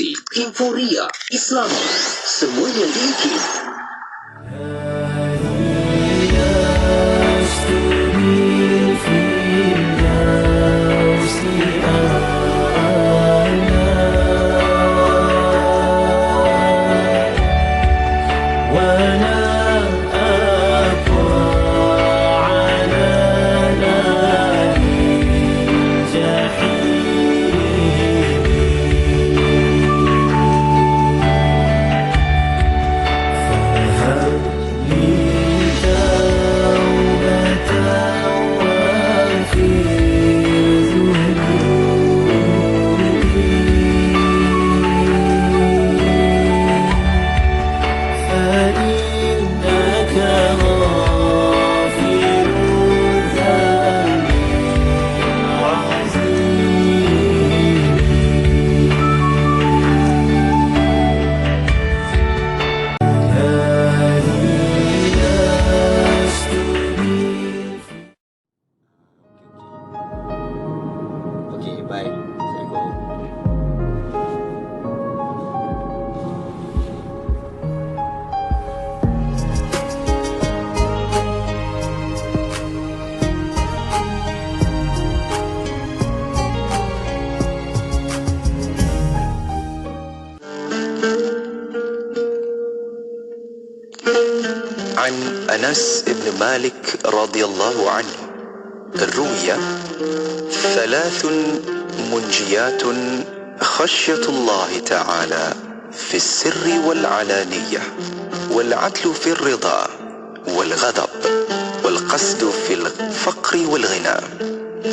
Informasi, Inforia, Islami, semuanya diikin. عن أنس بن مالك رضي الله عنه الرؤيا ثلاث منجيات خشية الله تعالى في السر والعلانية والعدل في الرضا والغضب والقصد في الفقر والغنى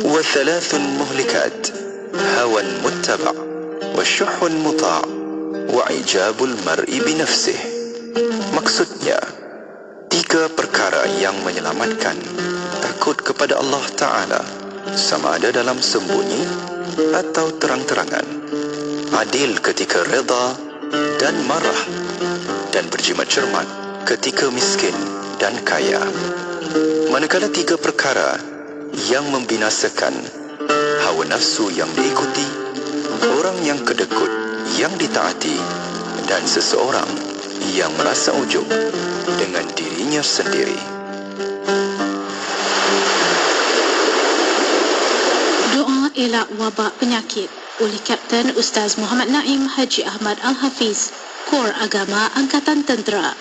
وثلاث مهلكات هوى متبع وشح مطاع وإعجاب المرء بنفسه. Maksudnya, 3 perkara yang menyelamatkan takut kepada Allah Ta'ala, sama ada dalam sembunyi atau terang-terangan, adil ketika reda dan marah, dan berjimat cermat ketika miskin dan kaya. Manakala 3 perkara yang membinasakan, hawa nafsu yang diikuti, orang yang kedekut yang ditaati, dan seseorang yang merasa ujub dengan dirinya sendiri. Doa elak wabak penyakit oleh Kapten Ustaz Muhammad Naim Haji Ahmad Al-Hafiz, Kor Agama Angkatan Tentera.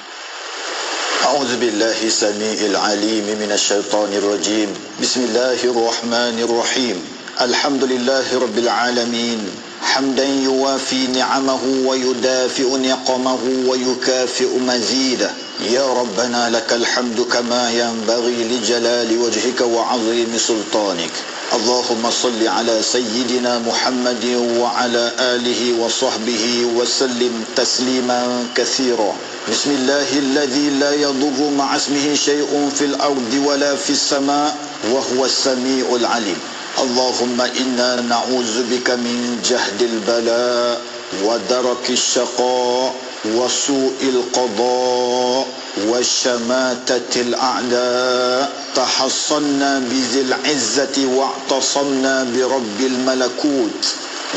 A'udzubillahi sami'il alim minasyaitonir rajim. Bismillahirrahmanirrahim. Alhamdulillahi rabbil alamin. حمدا يوافي نعمه ويدافئ نقمه ويكافئ مزيده. يا ربنا لك الحمد كما ينبغي لجلال وجهك وعظيم سلطانك. اللهم صل على سيدنا محمد وعلى آله وصحبه وسلم تسليما كثيرا. بسم الله الذي لا يضر مع اسمه شيء في الأرض ولا في السماء وهو السميع العليم. اللهم إنا نعوذ بك من جهد البلاء ودرك الشقاء وسوء القضاء وشماتة الأعداء. تحصنا بذي العزة واعتصمنا برب الملكوت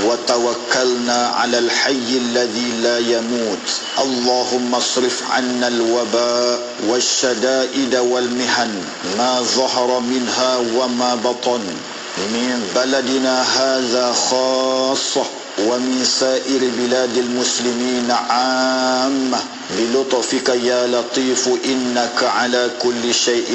وتوكلنا على الحي الذي لا يموت. اللهم اصرف عنا الوباء والشدائد والمحن ما ظهر منها وما بطن من بلدنا هذا خاصة ومن سائر بلاد المسلمين عامة بلطفك يا لطيف إنك على كل شيء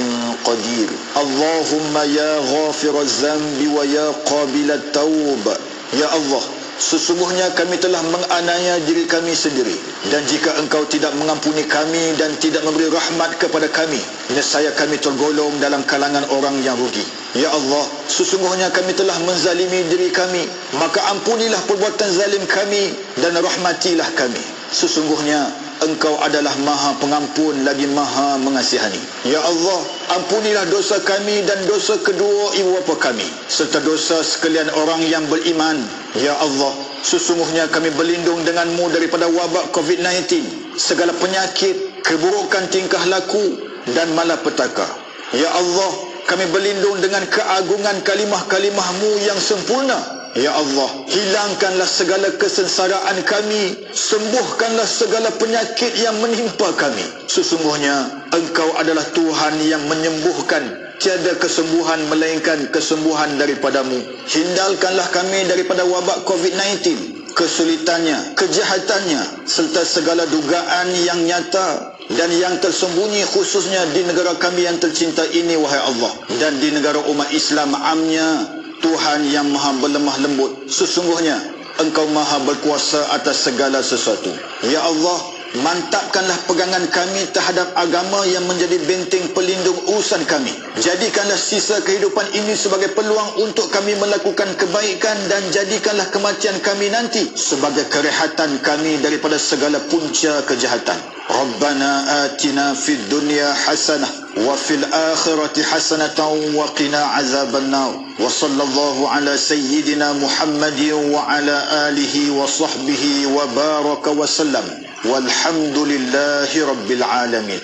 قدير. اللهم يا غافر الذنب ويا قابل التوب. Ya Allah, sesungguhnya kami telah menganiaya diri kami sendiri, dan jika Engkau tidak mengampuni kami dan tidak memberi rahmat kepada kami, nescaya kami tergolong dalam kalangan orang yang rugi. Ya Allah, sesungguhnya kami telah menzalimi diri kami, maka ampunilah perbuatan zalim kami dan rahmatilah kami. Sesungguhnya Engkau adalah Maha Pengampun lagi Maha Mengasihani. Ya Allah, ampunilah dosa kami dan dosa kedua ibu bapa kami, serta dosa sekalian orang yang beriman. Ya Allah, sesungguhnya kami berlindung denganmu daripada wabak COVID-19, segala penyakit, keburukan tingkah laku dan malapetaka. Ya Allah, kami berlindung dengan keagungan kalimah-kalimahmu yang sempurna Ya Allah, hilangkanlah segala kesengsaraan kami, sembuhkanlah segala penyakit yang menimpa kami. Sesungguhnya Engkau adalah Tuhan yang menyembuhkan, tiada kesembuhan melainkan kesembuhan daripadamu. Hindarkanlah kami daripada wabak COVID-19, kesulitannya, kejahatannya, serta segala dugaan yang nyata dan yang tersembunyi, khususnya di negara kami yang tercinta ini, wahai Allah, dan di negara umat Islam amnya. Tuhan yang maha berlemah lembut, sesungguhnya Engkau maha berkuasa atas segala sesuatu. Ya Allah, mantapkanlah pegangan kami terhadap agama yang menjadi benteng pelindung urusan kami. Jadikanlah sisa kehidupan ini sebagai peluang untuk kami melakukan kebaikan, dan jadikanlah kematian kami nanti sebagai kerehatan kami daripada segala punca kejahatan. Rabbana atina fid dunya hasanah wa fil akhirati hasanatan wa qina azabannar. Wa sallallahu ala sayyidina Muhammadin wa ala alihi wa sahbihi wa baraka wa sallam. Walhamdulillahi rabbil alamin.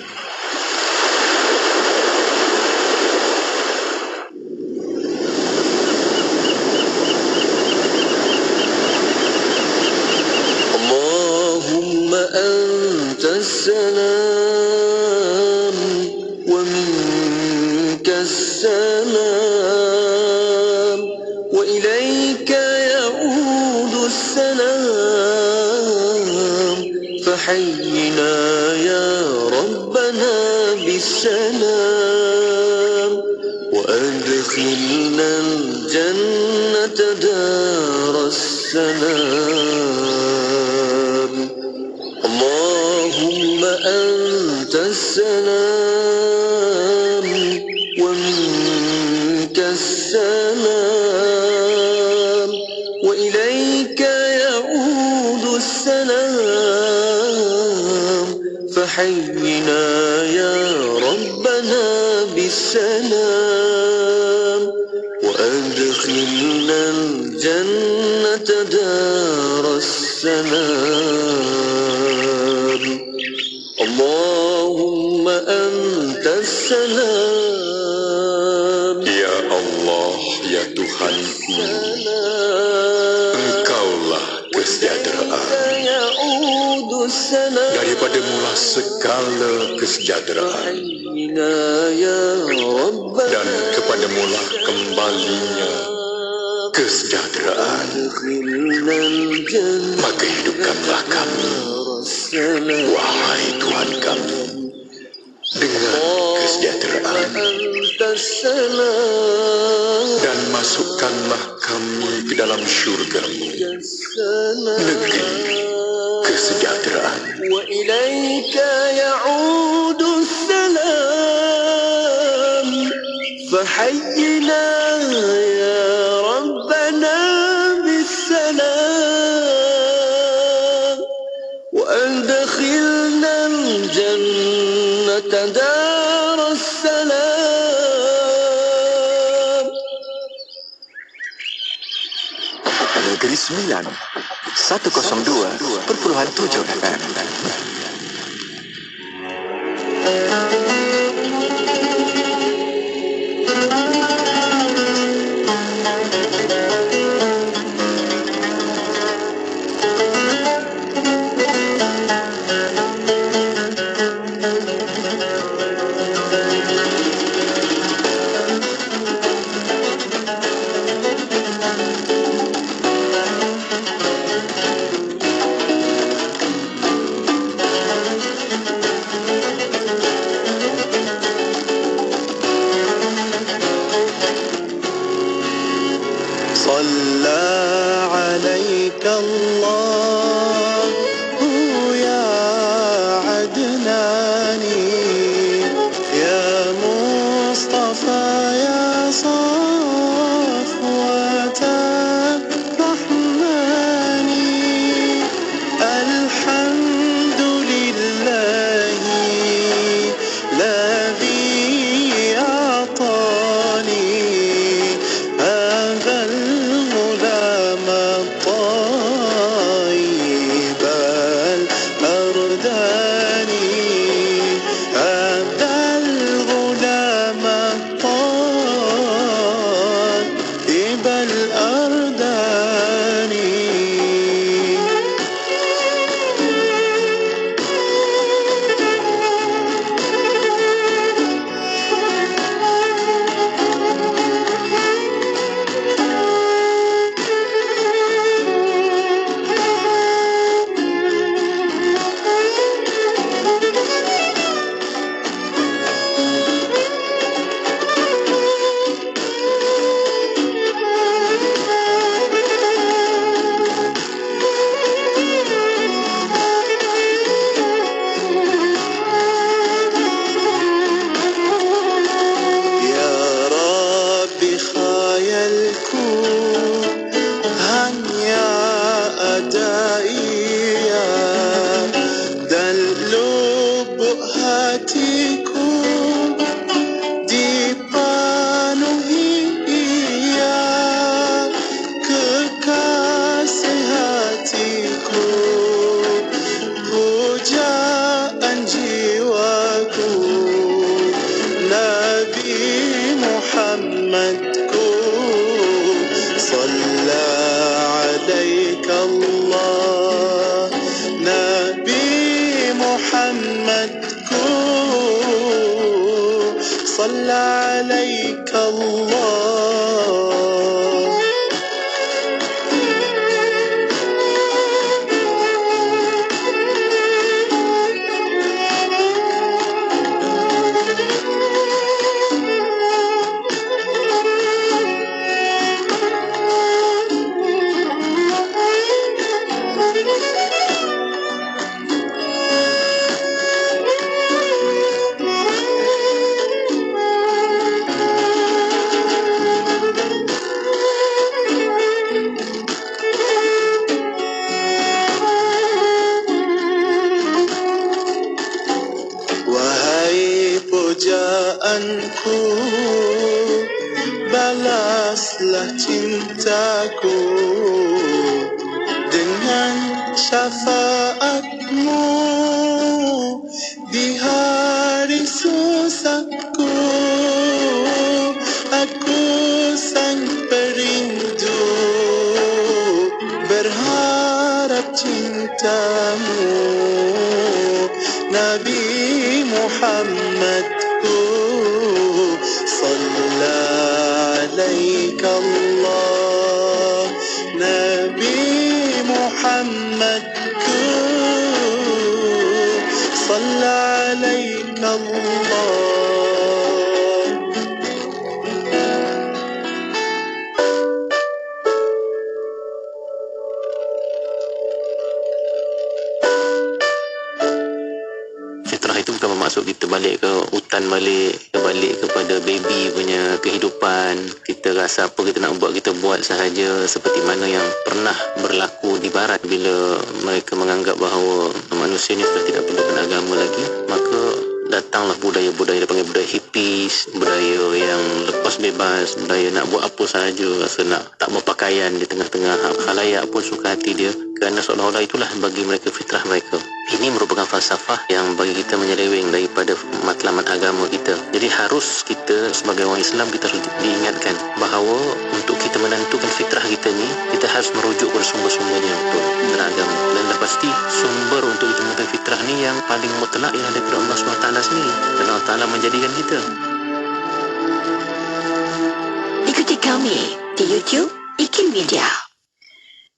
Allahumma antas salam wa minkas salam wa ilayka ya'udus salam fahayyina ya rabbana bisalam wa adkhilna al-jannata daras salam. Allahumma antas salam wa minkas salam wa ilayka ya'udus salam fahayyina ya rabbana bisalam wa adkhilna al-jannata daras salam. Allahumma antas salam. Ya Allah, ya Tuhanku, Engkaulah kesejahteraan. Daripada mula segala kesejahteraan, dan kepada mula kembalinya kesejahteraan. Maka hidupkanlah kami, wahai Tuhan kami, dengan kesejahteraan, dan masukkanlah kami ke dalam syurga-Mu, negeri kesejahteraan. Wa ilaika ya'udus salam fahayyina ya rabbana bisalam wa adkhilna al-jannata daras salam. Negeri Sembilan 102.7 FM. صلى عليك الله Wahai pujaanku, balaslah cintaku dengan syafaatmu di hari susahku. Aku sang perindu berharap cintamu, Nabi Muhammadku. Salla alaika Allah, Nabi Muhammadku. Salla alaika Allah. Fitrah itu bukan bermaksud kita balik ke hutan, balik kepada baby punya kehidupan. Kita rasa apa kita nak buat, kita buat sahaja, seperti mana yang pernah berlaku di barat bila mereka menganggap bahawa manusia ni sudah tidak perlu beragama lagi. Maka datanglah budaya-budaya, dia panggil budaya hippies, budaya yang lepas bebas, budaya nak buat apa sahaja, rasa nak tak berpakaian di tengah-tengah khalayak pun suka hati dia, kerana seolah-olah itulah bagi mereka fitrah mereka. Ini merupakan falsafah yang bagi kita menyeleweng daripada matlamat agama kita. Jadi harus kita sebagai orang Islam, kita harus diingatkan bahawa untuk kita menentukan fitrah kita ni, kita harus merujuk pada sumber-sumbernya untuk beragama. Dan pasti sumber untuk kita menentukan fitrah ni yang paling mutlak yang ada daripada Allah SWT sendiri. Dan Allah Ta'ala menjadikan kita. Ikuti kami di YouTube IKIM Media.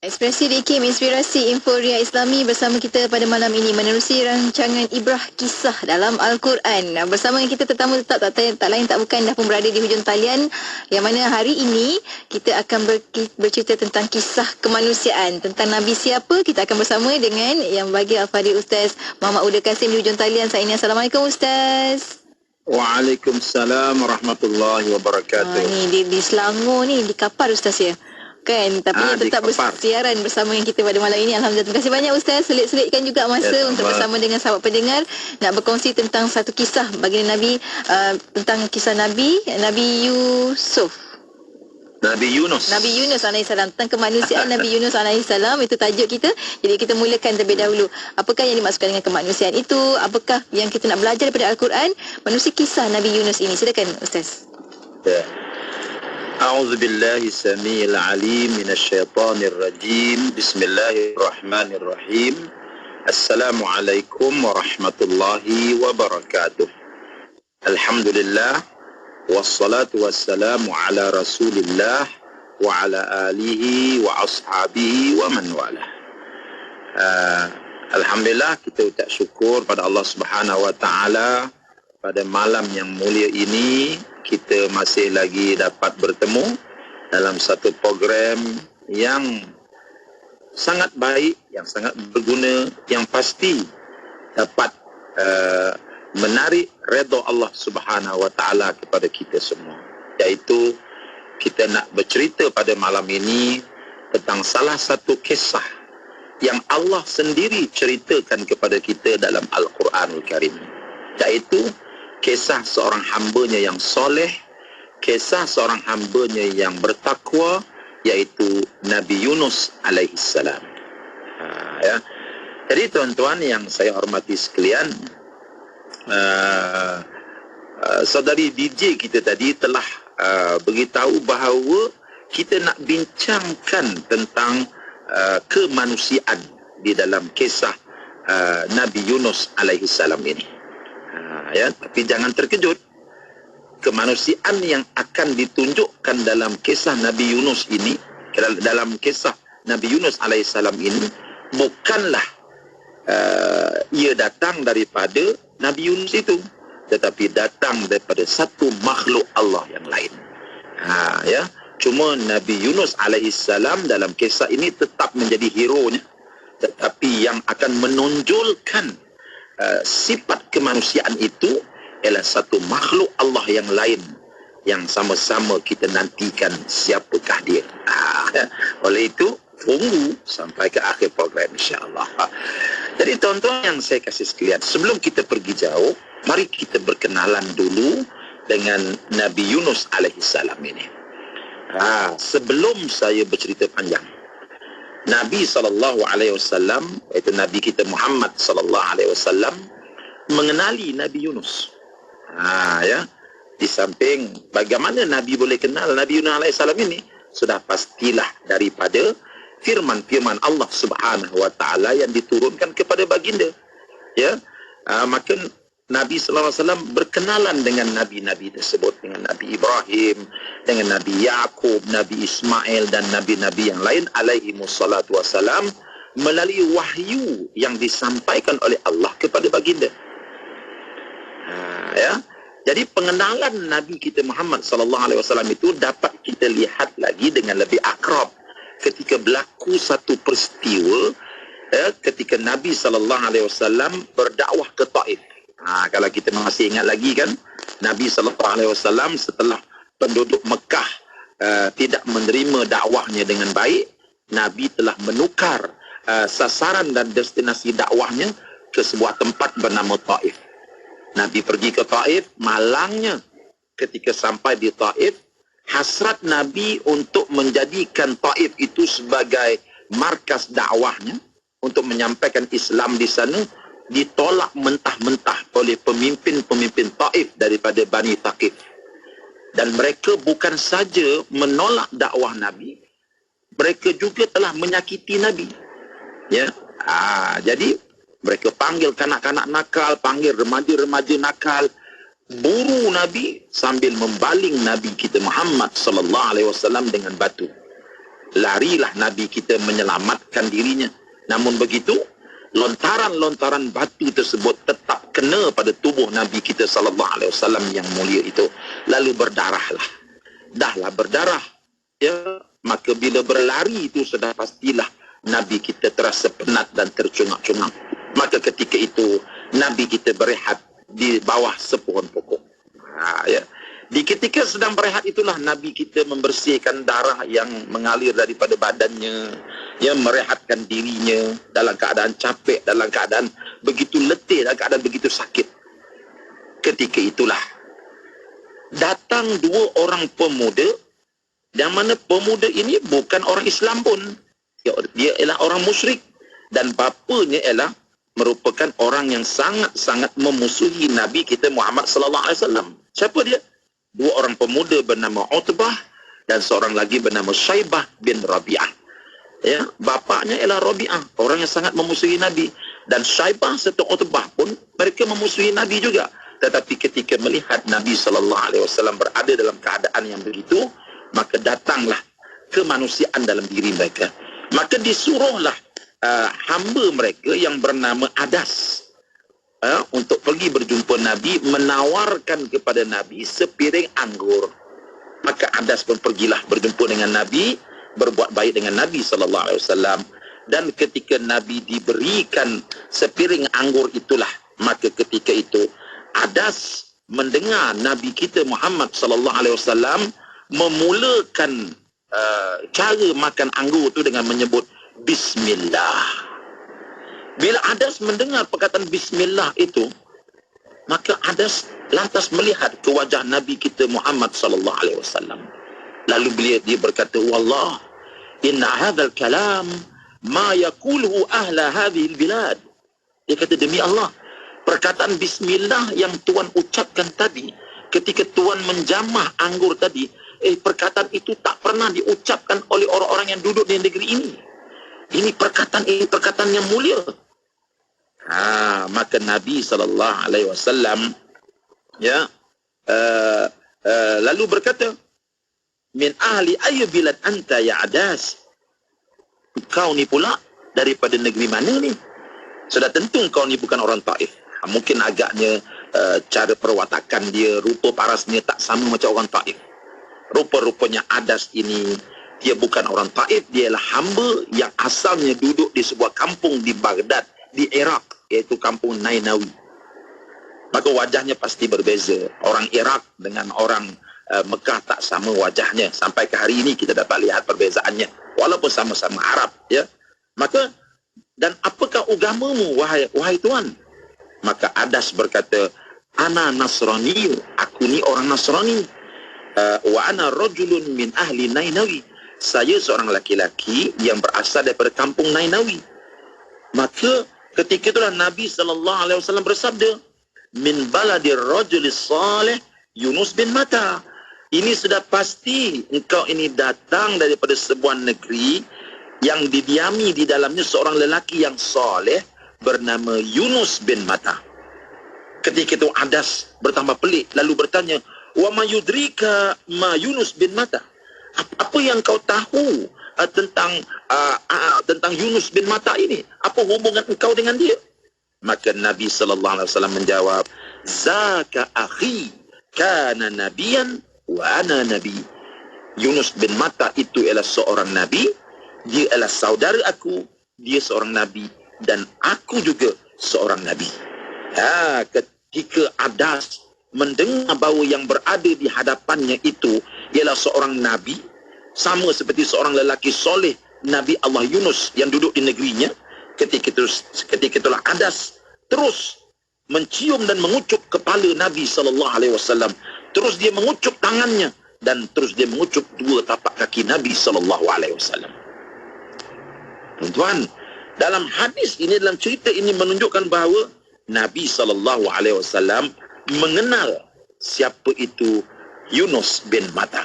Ekspresi di IKIM, Inspirasi Inforia Islami bersama kita pada malam ini menerusi rancangan Ibrah Kisah dalam Al-Quran. Bersama kita tetamu tetap tak lain tak bukan dah pun berada di hujung talian, yang mana hari ini kita akan bercerita tentang kisah kemanusiaan, tentang Nabi siapa. Kita akan bersama dengan yang bagi Al-Fadhil Ustaz Muhammad Uda Kasim di hujung talian saat ini. Assalamualaikum Ustaz. Waalaikumsalam warahmatullahi wabarakatuh. Ni di Selangor ni, di Kapar Ustaz ya. Kan, tapi tetap bersiaran bersama dengan kita pada malam ini. Alhamdulillah. Terima kasih banyak Ustaz. Selit-selitkan juga masa untuk bersama dengan sahabat pendengar nak berkongsi tentang satu kisah baginda Nabi, tentang kisah Nabi Yusuf. Nabi Yunus alaihissalam, tentang kemanusiaan Nabi Yunus alaihissalam. Itu tajuk kita. Jadi kita mulakan terlebih dahulu. Apakah yang dimaksudkan dengan kemanusiaan itu? Apakah yang kita nak belajar daripada Al-Quran menerusi kisah Nabi Yunus ini? Silakan Ustaz. أعوذ بالله السميع العليم من الشيطان الرجيم بسم الله الرحمن الرحيم السلام عليكم ورحمة الله وبركاته الحمد لله والصلاة والسلام على رسول الله وعلى آله وأصحابه ومن والاه. Alhamdulillah, kita ucap syukur pada Allah Subhanahu wa taala pada malam yang mulia ini kita masih lagi dapat bertemu dalam satu program yang sangat baik, yang sangat berguna, yang pasti dapat menarik redha Allah Subhanahu wa taala kepada kita semua. Iaitu kita nak bercerita pada malam ini tentang salah satu kisah yang Allah sendiri ceritakan kepada kita dalam Al-Quranul Karim. Iaitu kisah seorang hambanya yang soleh, kisah seorang hambanya yang bertakwa, iaitu Nabi Yunus alaihissalam. Ya. Jadi tuan-tuan yang saya hormati sekalian, saudari DJ kita tadi telah beritahu bahawa kita nak bincangkan tentang kemanusiaan di dalam kisah Nabi Yunus alaihissalam ini. Ya, tapi jangan terkejut kemanusiaan yang akan ditunjukkan dalam kisah Nabi Yunus ini, dalam kisah Nabi Yunus alaihissalam ini, bukanlah ia datang daripada Nabi Yunus itu, tetapi datang daripada satu makhluk Allah yang lain. Ya, cuma Nabi Yunus alaihissalam dalam kisah ini tetap menjadi hero-nya, tetapi yang akan menonjolkan sifat kemanusiaan itu ialah satu makhluk Allah yang lain yang sama-sama kita nantikan siapakah dia. Oleh itu, tunggu sampai ke akhir program insya-Allah. Jadi tuan-tuan yang saya kasih sekalian, sebelum kita pergi jauh, mari kita berkenalan dulu dengan Nabi Yunus alaihissalam ini. Sebelum saya bercerita panjang, Nabi SAW, iaitu Nabi kita Muhammad SAW, mengenali Nabi Yunus. Ya, di samping bagaimana Nabi boleh kenal Nabi Yunus alaihissalam ini, sudah pastilah daripada firman-firman Allah Subhanahu wa taala yang diturunkan kepada baginda. Ya, maka Nabi sallallahu alaihi wasallam berkenalan dengan nabi-nabi tersebut, dengan Nabi Ibrahim, dengan Nabi Yakub, Nabi Ismail dan nabi-nabi yang lain alaihi wassalatu wassalam melalui wahyu yang disampaikan oleh Allah kepada baginda. Ya. Jadi pengenalan Nabi kita Muhammad sallallahu alaihi wasallam itu dapat kita lihat lagi dengan lebih akrab ketika berlaku satu peristiwa ketika Nabi sallallahu alaihi wasallam berdakwah ke Taif. Kalau kita masih ingat lagi kan, Nabi sallallahu alaihi wasallam setelah penduduk Mekah tidak menerima dakwahnya dengan baik, Nabi telah menukar sasaran dan destinasi dakwahnya ke sebuah tempat bernama Taif. Nabi pergi ke Taif, malangnya ketika sampai di Taif, hasrat Nabi untuk menjadikan Taif itu sebagai markas dakwahnya untuk menyampaikan Islam di sana ditolak mentah-mentah oleh pemimpin-pemimpin Taif daripada Bani Thaqif. Dan mereka bukan saja menolak dakwah Nabi, mereka juga telah menyakiti Nabi. Ya, jadi mereka panggil kanak-kanak nakal, panggil remaja-remaja nakal, buru Nabi sambil membaling Nabi kita Muhammad sallallahu alaihi wasallam dengan batu. Larilah Nabi kita menyelamatkan dirinya. Namun begitu, lontaran-lontaran batu tersebut tetap kena pada tubuh Nabi kita sallallahu alaihi wasallam yang mulia itu. Lalu berdarahlah. Dahlah berdarah. Ya, maka bila berlari itu sudah pastilah Nabi kita terasa penat dan tercungak-cungak. Maka ketika itu Nabi kita berehat di bawah sepohon pokok. Ya. Di ketika sedang berehat itulah Nabi kita membersihkan darah yang mengalir daripada badannya, ya, merehatkan dirinya dalam keadaan capek, dalam keadaan begitu letih, dalam keadaan begitu sakit. Ketika itulah datang dua orang pemuda, yang mana pemuda ini bukan orang Islam pun, dia ialah orang musyrik, dan bapanya ialah merupakan orang yang sangat-sangat memusuhi Nabi kita Muhammad sallallahu alaihi wasallam. Siapa dia? Dua orang pemuda bernama Utbah dan seorang lagi bernama Syaibah bin Rabi'ah. Ya, bapaknya ialah Rabi'ah, orang yang sangat memusuhi Nabi, dan Syaibah serta Utbah pun mereka memusuhi Nabi juga. Tetapi ketika melihat Nabi sallallahu alaihi wasallam berada dalam keadaan yang begitu, maka datanglah kemanusiaan dalam diri mereka. Maka disuruhlah hamba mereka yang bernama Adas untuk pergi berjumpa Nabi, menawarkan kepada Nabi sepiring anggur. Maka Adas pun pergilah berjumpa dengan Nabi, berbuat baik dengan Nabi sallallahu alaihi wasallam, dan ketika Nabi diberikan sepiring anggur itulah, maka ketika itu Adas mendengar Nabi kita Muhammad sallallahu alaihi wasallam memulakan cara makan anggur itu dengan menyebut Bismillah. Bila Adas mendengar perkataan Bismillah itu, maka Adas lantas melihat ke wajah Nabi kita Muhammad sallallahu alaihi wasallam. Lalu dia berkata, "Wallah, inna hadzal kalam ma yaquluhu ahla hadhihi albilad." Dia kata, demi Allah, perkataan Bismillah yang Tuan ucapkan tadi ketika Tuan menjamah anggur tadi, perkataan itu tak pernah diucapkan oleh orang-orang yang duduk di negeri ini. Ini perkataan yang mulia. Maka Nabi sallallahu alaihi wasallam lalu berkata, min ahli ayyu bilad anta ya Adas. Kau ni pula daripada negeri mana ni? Sudah tentu kau ni bukan orang Taif. Mungkin agaknya cara perwatakan dia, rupa parasnya tak sama macam orang Taif. Rupa-rupanya Adas ini, dia bukan orang Taif, dia adalah hamba yang asalnya duduk di sebuah kampung di Baghdad, di Iraq, iaitu kampung Nainawi. Maka wajahnya pasti berbeza. Orang Iraq dengan orang Mekah tak sama wajahnya. Sampai ke hari ini kita dapat lihat perbezaannya, walaupun sama-sama Arab, ya. Maka, dan apakah agamamu wahai tuan? Maka Adas berkata, ana Nasrani, aku ni orang Nasrani. Wa ana rajulun min ahli Nainawi, saya seorang laki-laki yang berasal daripada kampung Nainawi. Maka ketika itulah Nabi SAW bersabda, min baladir rajulis salih Yunus bin Matta. Ini sudah pasti engkau ini datang daripada sebuah negeri yang didiami di dalamnya seorang lelaki yang soleh bernama Yunus bin Matta. Ketika itu Adas bertambah pelik lalu bertanya, wa ma yudrika ma Yunus bin Matta? Apa yang kau tahu tentang Yunus bin Matta ini? Apa hubungan engkau dengan dia? Maka Nabi sallallahu alaihi wasallam menjawab, zaka akhi kana nabiyan wa ana nabi. Yunus bin Matta itu ialah seorang nabi, dia adalah saudara aku, dia seorang nabi, dan aku juga seorang nabi. Ketika Adas mendengar bahawa yang berada di hadapannya itu ialah seorang nabi, sama seperti seorang lelaki soleh Nabi Allah Yunus yang duduk di negerinya, ketika itulah Adas terus mencium dan mengucup kepala Nabi SAW. Terus dia mengucup tangannya dan terus dia mengucup dua tapak kaki Nabi SAW. Tuan-tuan, dalam hadis ini, dalam cerita ini menunjukkan bahawa Nabi SAW mengenal siapa itu Yunus bin Matta.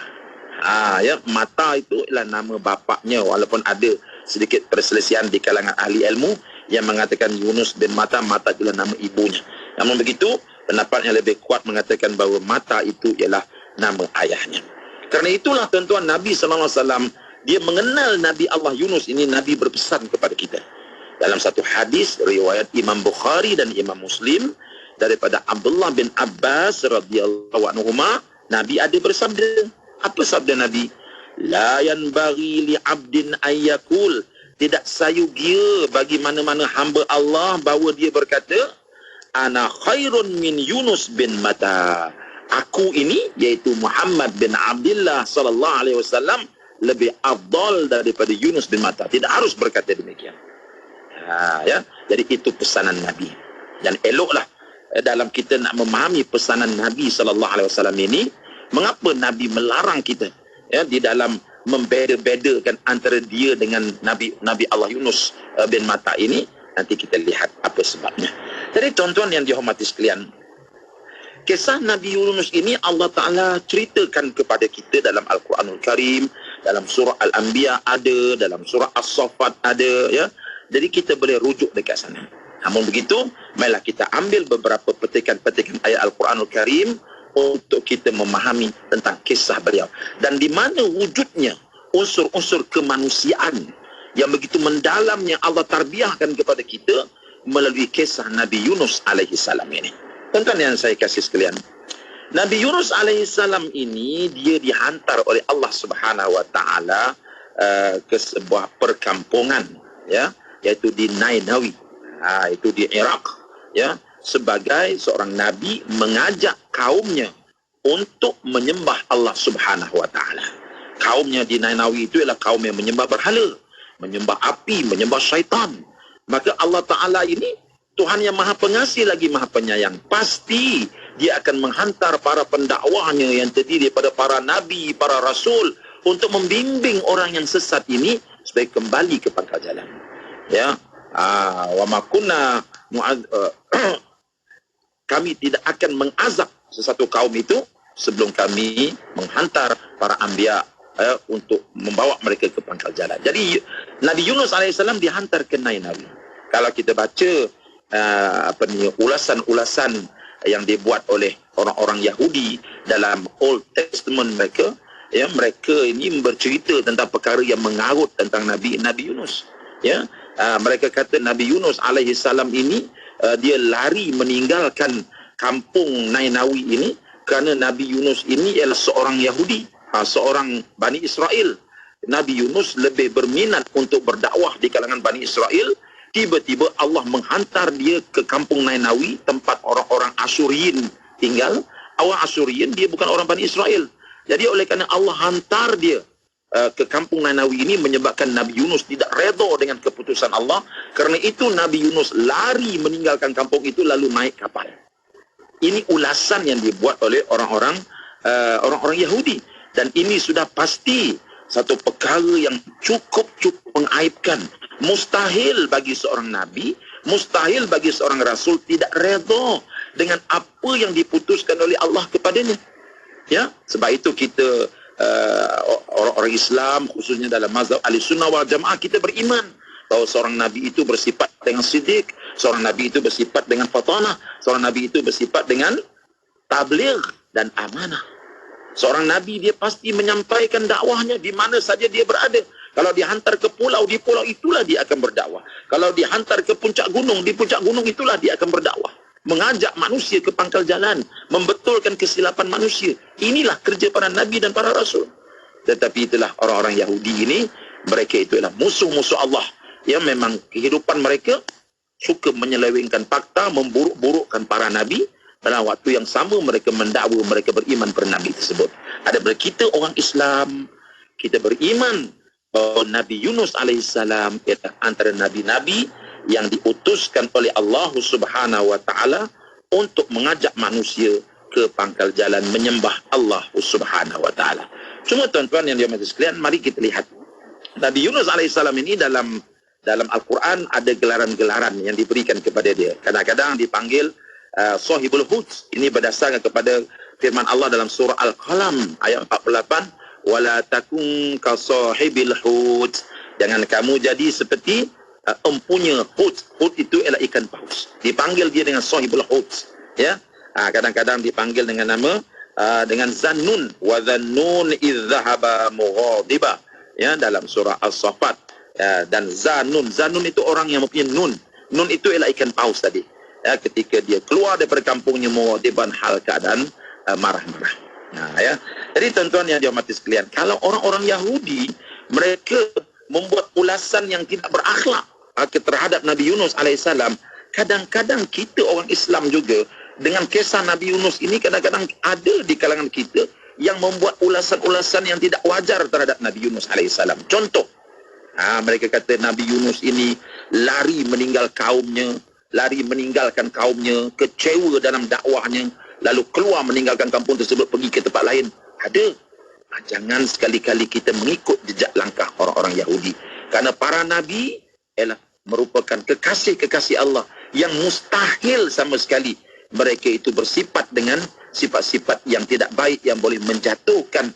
Matta itu ialah nama bapaknya, walaupun ada sedikit perselisihan di kalangan ahli ilmu yang mengatakan Yunus bin Matta, Matta itulah nama ibunya. Namun begitu, pendapat yang lebih kuat mengatakan bahawa Matta itu ialah nama ayahnya. Kerana itulah tuan-tuan, Nabi SAW dia mengenal Nabi Allah Yunus ini. Nabi berpesan kepada kita dalam satu hadis riwayat Imam Bukhari dan Imam Muslim daripada Abdullah bin Abbas radhiyallahu anhuma, Nabi ada bersabda. Apa sabda Nabi? La yanbaghi li 'abdin ayyakul, tidak sayugia bagi mana-mana hamba Allah bahawa dia berkata, ana khairun min Yunus bin Matta. Aku ini, iaitu Muhammad bin Abdullah sallallahu alaihi wasallam, lebih afdal daripada Yunus bin Matta. Tidak harus berkata demikian. Jadi itu pesanan Nabi. Dan eloklah dalam kita nak memahami pesanan Nabi sallallahu alaihi wasallam ini, mengapa Nabi melarang kita di dalam membeda-bedakan antara dia dengan Nabi Allah Yunus bin Matta ini. Nanti kita lihat apa sebabnya. Jadi tuan-tuan yang dihormati sekalian, kisah Nabi Yunus ini Allah Ta'ala ceritakan kepada kita dalam Al-Quranul Karim, dalam surah Al-Anbiya ada, dalam surah As-Saffat ada, ya. Jadi kita boleh rujuk dekat sana. Namun begitu, marilah kita ambil beberapa petikan-petikan ayat Al-Quranul Karim untuk kita memahami tentang kisah beliau. Dan di mana wujudnya unsur-unsur kemanusiaan yang begitu mendalam yang Allah tarbiyahkan kepada kita melalui kisah Nabi Yunus alaihi salam ini. Tuan-tuan yang saya kasih sekalian, Nabi Yunus alaihi salam ini dia dihantar oleh Allah Subhanahu wa taala ke sebuah perkampungan, ya, iaitu di Nainawi, itu di Iraq, ya, sebagai seorang nabi mengajak kaumnya untuk menyembah Allah Subhanahu wa taala. Kaumnya di Nainawi itu ialah kaum yang menyembah berhala, menyembah api, menyembah syaitan. Maka Allah Ta'ala ini Tuhan yang maha pengasih lagi maha penyayang. Pasti dia akan menghantar para pendakwahnya yang terdiri daripada para nabi, para rasul untuk membimbing orang yang sesat ini supaya kembali ke pangkal jalan. Ya, wa ma kunna kami tidak akan mengazab sesuatu kaum itu sebelum kami menghantar para anbiya untuk membawa mereka ke pangkal jalan. Jadi Nabi Yunus alaihissalam dihantar ke Nainawi. Kalau kita baca ulasan-ulasan yang dibuat oleh orang-orang Yahudi dalam Old Testament mereka. Ya, mereka ini bercerita tentang perkara yang mengarut tentang Nabi Yunus. Ya, mereka kata Nabi Yunus alaihi salam ini dia lari meninggalkan kampung Nainawi ini kerana Nabi Yunus ini ialah seorang Yahudi, seorang Bani Israel. Nabi Yunus lebih berminat untuk berdakwah di kalangan Bani Israel. Tiba-tiba Allah menghantar dia ke kampung Nainawi, tempat orang-orang Asyuriyin tinggal. Orang Asyuriyin dia bukan orang Bani Israel. Jadi oleh kerana Allah hantar dia ke kampung Nainawi ini menyebabkan Nabi Yunus tidak redha dengan keputusan Allah. Kerana itu Nabi Yunus lari meninggalkan kampung itu lalu naik kapal. Ini ulasan yang dibuat oleh orang-orang Yahudi. Dan ini sudah pasti satu perkara yang cukup mengaibkan. Mustahil bagi seorang Nabi, mustahil bagi seorang Rasul tidak redha dengan apa yang diputuskan oleh Allah kepadanya. Ya, sebab itu kita orang-orang Islam khususnya dalam mazhab Ahlussunnah wal Jamaah kita beriman bahawa seorang nabi itu bersifat dengan siddiq, seorang nabi itu bersifat dengan fatanah, seorang nabi itu bersifat dengan tabligh dan amanah. Seorang nabi dia pasti menyampaikan dakwahnya di mana saja dia berada. Kalau dihantar ke pulau, di pulau itulah dia akan berdakwah. Kalau dihantar ke puncak gunung, di puncak gunung itulah dia akan berdakwah. Mengajak manusia ke pangkal jalan, membetulkan kesilapan manusia. Inilah kerja para nabi dan para rasul. Tetapi itulah orang-orang Yahudi ini, mereka itu adalah musuh-musuh Allah. Ya, memang kehidupan mereka suka menyelewengkan fakta, memburuk-burukkan para nabi. Dalam waktu yang sama mereka mendakwa mereka beriman pada nabi tersebut. Adapun kita orang Islam, kita beriman bahawa Nabi Yunus alaihissalam ialah antara nabi-nabi yang diutuskan oleh Allah Subhanahu wa taala untuk mengajak manusia ke pangkal jalan menyembah Allah Subhanahu wa taala. Cuma tuan-tuan yang dirahmati sekalian, mari kita lihat Nabi Yunus alaihissalam ini dalam Al-Quran ada gelaran-gelaran yang diberikan kepada dia. Kadang-kadang dipanggil Sahibul Hud. Ini berdasarkan kepada firman Allah dalam surah Al-Qalam ayat 48, wala takun ka sahibil hud. Jangan kamu jadi seperti empunya hud. Hud itu ialah ikan paus. Dipanggil dia dengan sahibul hud. Ya. Kadang-kadang dipanggil dengan nama dengan Zannun, wa Zannun idh dhahaba mughadiba. Ya, dalam surah As-Saffat. Dan Zannun itu orang yang mempunyai nun. Nun itu ialah ikan paus tadi. Ya, ketika dia keluar daripada kampungnya mughadiban hal keadaan marah-marah. Ya. Jadi tuan-tuan yang dihormati sekalian, kalau orang-orang Yahudi mereka membuat ulasan yang tidak berakhlak terhadap Nabi Yunus alaihissalam, kadang-kadang kita orang Islam juga dengan kisah Nabi Yunus ini kadang-kadang ada di kalangan kita yang membuat ulasan-ulasan yang tidak wajar terhadap Nabi Yunus alaihissalam. Contoh, mereka kata Nabi Yunus ini lari meninggalkan kaumnya, kecewa dalam dakwahnya, lalu keluar meninggalkan kampung tersebut pergi ke tempat lain. Ada. Jangan sekali-kali kita mengikut jejak langkah orang-orang Yahudi. Kerana para nabi ialah merupakan kekasih-kekasih Allah yang mustahil sama sekali mereka itu bersifat dengan sifat-sifat yang tidak baik yang boleh menjatuhkan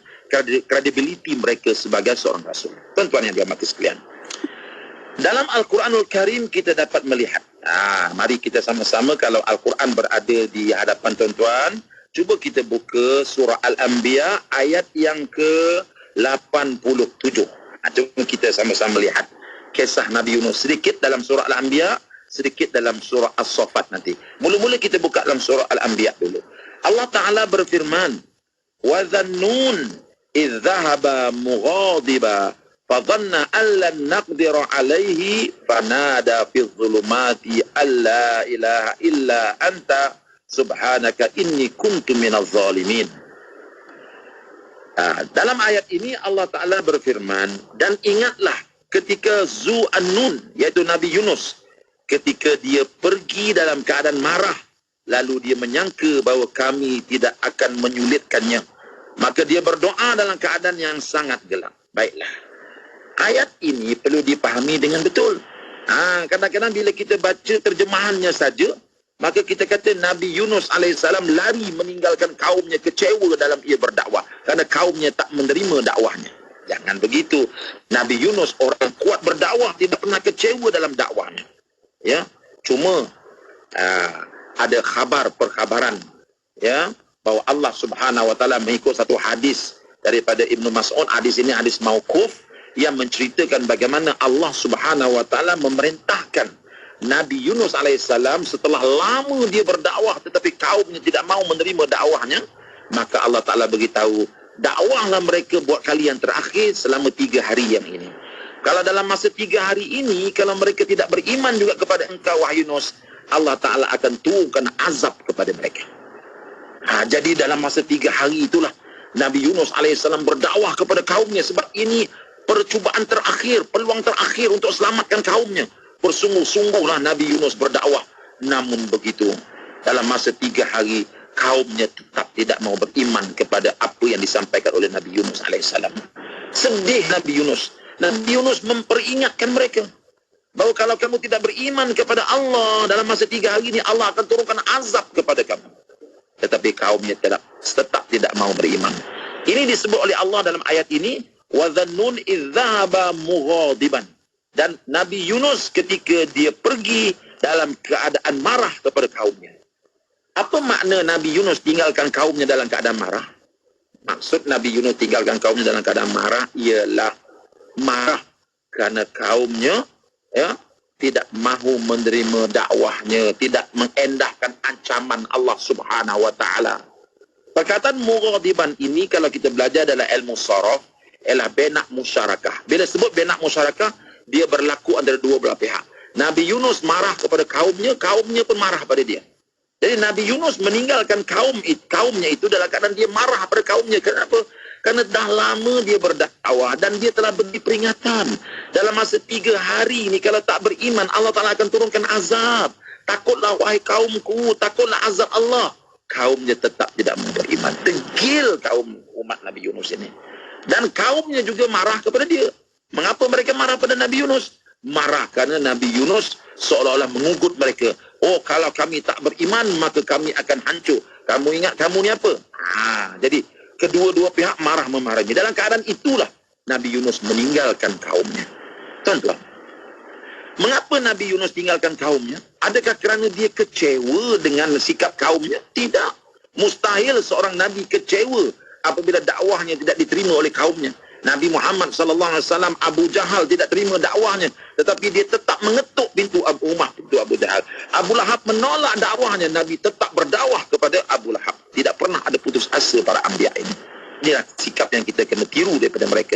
kredibiliti mereka sebagai seorang rasul. Tuan-tuan yang dirahmati sekalian, dalam Al-Quranul Karim kita dapat melihat. Mari kita sama-sama, kalau Al-Quran berada di hadapan tuan-tuan, cuba kita buka surah Al-Anbiya ayat yang ke-87. Cuba kita sama-sama lihat kisah Nabi Yunus. Sedikit dalam surah Al-Anbiya, sedikit dalam surah As-Saffat nanti. Mula-mula kita buka dalam surah Al-Anbiya dulu. Allah Ta'ala berfirman, wa dhannun idh dhahaba mughadiba fadhanna an lan naqdira alaihi fanada fi dhulumati alla ilaha illa anta subhanaka inni kuntu minaz zalimin. Dalam ayat ini Allah Ta'ala berfirman, dan ingatlah ketika Zu An-Nun, iaitu Nabi Yunus, ketika dia pergi dalam keadaan marah, lalu dia menyangka bahawa kami tidak akan menyulitkannya, maka dia berdoa dalam keadaan yang sangat gelap. Baiklah, ayat ini perlu dipahami dengan betul. Kadang-kadang bila kita baca terjemahannya saja, maka kita kata Nabi Yunus alaihissalam lari meninggalkan kaumnya, kecewa dalam ia berdakwah kerana kaumnya tak menerima dakwahnya. Jangan begitu. Nabi Yunus orang kuat berdakwah, tidak pernah kecewa dalam dakwahnya. Ya, cuma ada perkhabaran ya, bahwa Allah Subhanahu wa taala mengikut satu hadis daripada Ibnu Mas'ud. Hadis ini hadis mauquf yang menceritakan bagaimana Allah Subhanahu wa taala memerintahkan Nabi Yunus alaihissalam setelah lama dia berdakwah tetapi kaumnya tidak mau menerima dakwahnya, maka Allah taala beritahu, dakwahlah mereka buat kali yang terakhir selama 3 hari yang ini. Kalau dalam masa 3 hari ini, kalau mereka tidak beriman juga kepada engkau wahai Yunus, Allah Ta'ala akan turunkan azab kepada mereka. Jadi dalam masa 3 hari itulah Nabi Yunus AS berdakwah kepada kaumnya, sebab ini percubaan terakhir, peluang terakhir untuk selamatkan kaumnya. Bersungguh-sungguhlah Nabi Yunus berdakwah. Namun begitu, dalam masa 3 hari, kaumnya tetap tidak mau beriman kepada apa yang disampaikan oleh Nabi Yunus AS. Sedih Nabi Yunus. Nabi Yunus memperingatkan mereka bahwa kalau kamu tidak beriman kepada Allah dalam masa 3 hari ini, Allah akan turunkan azab kepada kamu. Tetapi kaumnya tetap tidak mau beriman. Ini disebut oleh Allah dalam ayat ini, wa dhannun idz dhahaba mughadiban. Dan Nabi Yunus ketika dia pergi dalam keadaan marah kepada kaumnya. Apa makna Nabi Yunus tinggalkan kaumnya dalam keadaan marah? Maksud Nabi Yunus tinggalkan kaumnya dalam keadaan marah ialah marah kerana kaumnya ya tidak mahu menerima dakwahnya, tidak mengendahkan ancaman Allah Subhanahu wa taala. Perkataan mughadiban ini kalau kita belajar dalam ilmu saraf ialah benak musyarakah. Bila sebut benak musyarakah, dia berlaku antara dua belah pihak. Nabi Yunus marah kepada kaumnya, kaumnya pun marah pada dia. Jadi Nabi Yunus meninggalkan kaumnya itu dalam keadaan dia marah pada kaumnya. Kenapa? Karena dah lama dia berdakwah dan dia telah beri peringatan. Dalam masa 3 hari ini kalau tak beriman, Allah Ta'ala akan turunkan azab. Takutlah wahai kaumku, takutlah azab Allah. Kaumnya tetap tidak mau beriman. Degil kaum umat Nabi Yunus ini. Dan kaumnya juga marah kepada dia. Mengapa mereka marah pada Nabi Yunus? Marah karena Nabi Yunus seolah-olah mengugut mereka. Oh, kalau kami tak beriman, maka kami akan hancur. Kamu ingat kamu ni apa? Jadi kedua-dua pihak marah memarahi. Dalam keadaan itulah Nabi Yunus meninggalkan kaumnya. Tuan-tuan, mengapa Nabi Yunus tinggalkan kaumnya? Adakah kerana dia kecewa dengan sikap kaumnya? Tidak. Mustahil seorang Nabi kecewa apabila dakwahnya tidak diterima oleh kaumnya. Nabi Muhammad SAW, Abu Jahal tidak terima dakwahnya, tetapi dia tetap mengetuk pintu Abu Jahal. Abu Lahab menolak dakwahnya, Nabi tetap berdakwah kepada Abu Lahab. Tidak pernah ada putus asa para anbiya ini. Inilah sikap yang kita kena tiru daripada mereka.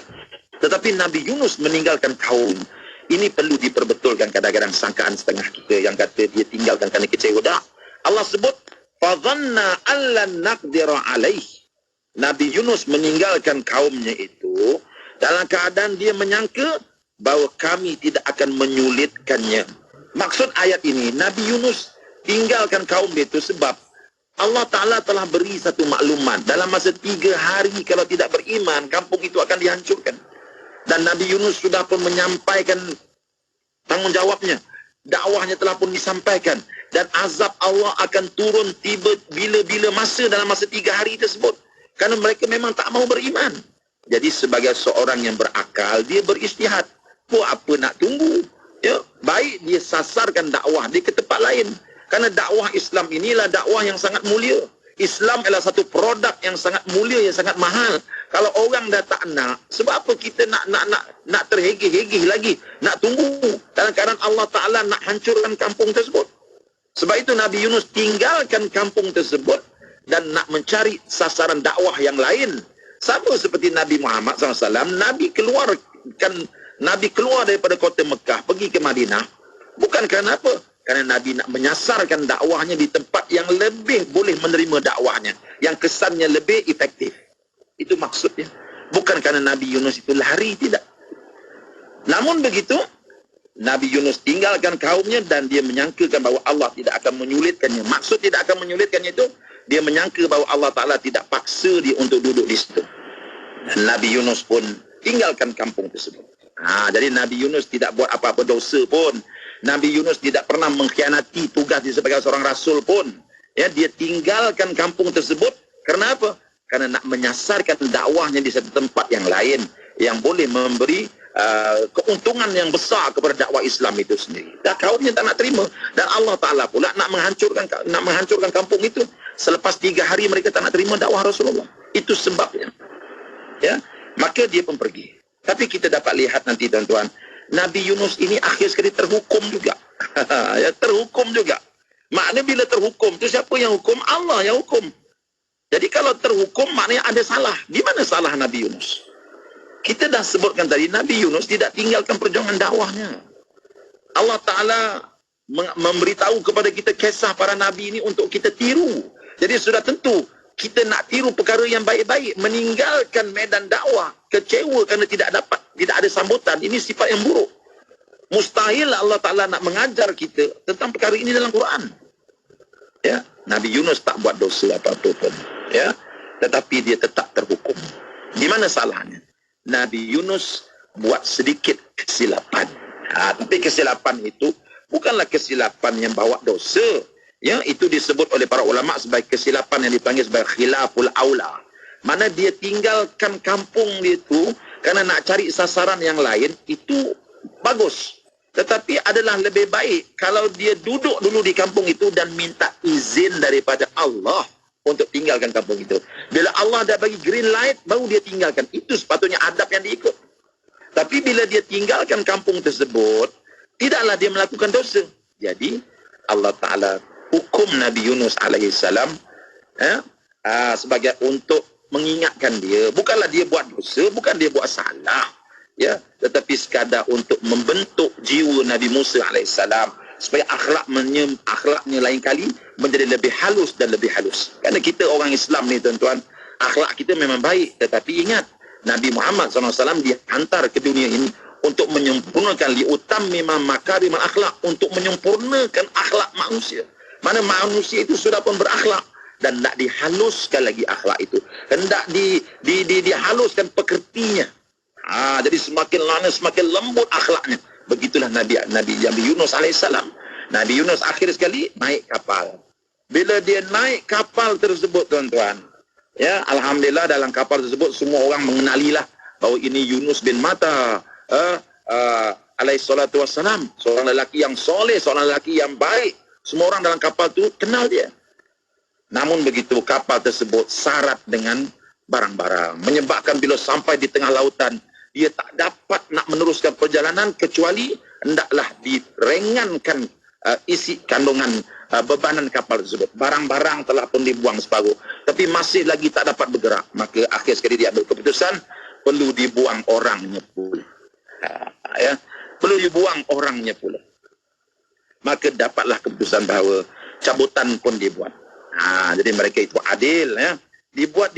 Tetapi Nabi Yunus meninggalkan kaum. Ini perlu diperbetulkan kadang-kadang sangkaan setengah kita yang kata dia tinggalkan kerana kecewa. Allah sebut, فَظَنَّا أَلَّا نَقْدِرَ عَلَيْهِ. Nabi Yunus meninggalkan kaumnya itu dalam keadaan dia menyangka bahawa kami tidak akan menyulitkannya. Maksud ayat ini, Nabi Yunus tinggalkan kaum itu sebab Allah Ta'ala telah beri satu maklumat. Dalam masa 3 hari kalau tidak beriman, kampung itu akan dihancurkan. Dan Nabi Yunus sudah pun menyampaikan tanggungjawabnya. Dakwahnya telah pun disampaikan. Dan azab Allah akan turun tiba bila-bila masa dalam masa 3 hari tersebut. Kerana mereka memang tak mau beriman. Jadi sebagai seorang yang berakal, dia beristihad. Buat apa nak tunggu? Ya, baik dia sasarkan dakwah dia ke tempat lain. Kerana dakwah Islam inilah dakwah yang sangat mulia. Islam adalah satu produk yang sangat mulia, yang sangat mahal. Kalau orang dah tak nak, sebab apa kita nak terhegih-hegih lagi? Nak tunggu. Dalam keadaan Allah Ta'ala nak hancurkan kampung tersebut. Sebab itu Nabi Yunus tinggalkan kampung tersebut dan nak mencari sasaran dakwah yang lain. Sama seperti Nabi Muhammad SAW, Nabi keluar daripada kota Mekah, pergi ke Madinah. Bukan kerana apa? Kerana Nabi nak menyasarkan dakwahnya di tempat yang lebih boleh menerima dakwahnya. Yang kesannya lebih efektif. Itu maksudnya. Bukan kerana Nabi Yunus itu lari, tidak. Namun begitu, Nabi Yunus tinggalkan kaumnya dan dia menyangkakan bahawa Allah tidak akan menyulitkannya. Maksud tidak akan menyulitkannya itu, dia menyangka bahawa Allah Ta'ala tidak paksa dia untuk duduk di situ. Dan Nabi Yunus pun tinggalkan kampung tersebut. Jadi Nabi Yunus tidak buat apa-apa dosa pun. Nabi Yunus tidak pernah mengkhianati tugas dia sebagai seorang rasul pun. Ya, dia tinggalkan kampung tersebut. Kerana apa? Kerana nak menyasarkan dakwahnya di satu tempat yang lain. yang boleh memberi keuntungan yang besar kepada dakwah Islam itu sendiri. Dan kaumnya tak nak terima, dan Allah Ta'ala pula nak menghancurkan kampung itu. Selepas 3 hari mereka tak nak terima dakwah Rasulullah. Itu sebabnya. Ya, maka dia pun pergi. Tapi kita dapat lihat nanti tuan-tuan, Nabi Yunus ini akhir sekali terhukum juga. Ya, terhukum juga. Maknanya bila terhukum itu siapa yang hukum? Allah yang hukum. Jadi kalau terhukum maknanya ada salah. Di mana salah Nabi Yunus? Kita dah sebutkan tadi, Nabi Yunus tidak tinggalkan perjuangan dakwahnya. Allah Ta'ala memberitahu kepada kita kisah para Nabi ini untuk kita tiru. Jadi sudah tentu kita nak tiru perkara yang baik-baik, meninggalkan medan dakwah, kecewa kerana tidak ada sambutan. Ini sifat yang buruk. Mustahil Allah Ta'ala nak mengajar kita tentang perkara ini dalam Quran. Ya, Nabi Yunus tak buat dosa apa-apa pun. Ya, tetapi dia tetap terhukum. Di mana salahnya? Nabi Yunus buat sedikit kesilapan. Tapi kesilapan itu bukanlah kesilapan yang bawa dosa. Ya, itu disebut oleh para ulama sebagai kesilapan yang dipanggil sebagai khilaful aula. Mana dia tinggalkan kampung dia itu kerana nak cari sasaran yang lain, itu bagus. Tetapi adalah lebih baik kalau dia duduk dulu di kampung itu dan minta izin daripada Allah untuk tinggalkan kampung itu. Bila Allah dah bagi green light, baru dia tinggalkan. Itu sepatutnya adab yang diikut. Tapi bila dia tinggalkan kampung tersebut, tidaklah dia melakukan dosa. Jadi Allah Ta'ala hukum Nabi Yunus alaihissalam sebagai untuk mengingatkan dia. Bukanlah dia buat dosa, bukan dia buat salah, ya, tetapi sekadar untuk membentuk jiwa Nabi Musa alaihissalam supaya akhlaknya lain kali menjadi lebih halus dan lebih halus. Kerana kita orang Islam ni tuan-tuan, akhlak kita memang baik, tetapi ingat, Nabi Muhammad SAW dihantar ke dunia ini untuk menyempurnakan liutammima makarimal akhlak, untuk menyempurnakan akhlak manusia. Mana manusia itu sudah pun berakhlak dan nak dihaluskan lagi akhlak itu. Hendak dihaluskan pekertinya. Jadi semakin lama semakin lembut akhlaknya. Begitulah Nabi Yunus alaihissalam. Nabi Yunus akhir sekali naik kapal. Bila dia naik kapal tersebut tuan-tuan, ya, alhamdulillah dalam kapal tersebut semua orang mengenalilah bahawa ini Yunus bin Matta alaihissalatu wassalam, seorang lelaki yang soleh, seorang lelaki yang baik. Semua orang dalam kapal itu kenal dia. Namun begitu kapal tersebut syarat dengan barang-barang, menyebabkan bila sampai di tengah lautan dia tak dapat nak meneruskan perjalanan kecuali hendaklah direngankan isi kandungan bebanan kapal tersebut. Barang-barang telah pun dibuang separuh, tapi masih lagi tak dapat bergerak. Maka akhir sekali dia ambil keputusan perlu dibuang orangnya pula. Ya, perlu dibuang orangnya pula. Maka dapatlah keputusan bahawa cabutan pun dibuat. Jadi mereka itu adil, ya. Dibuat.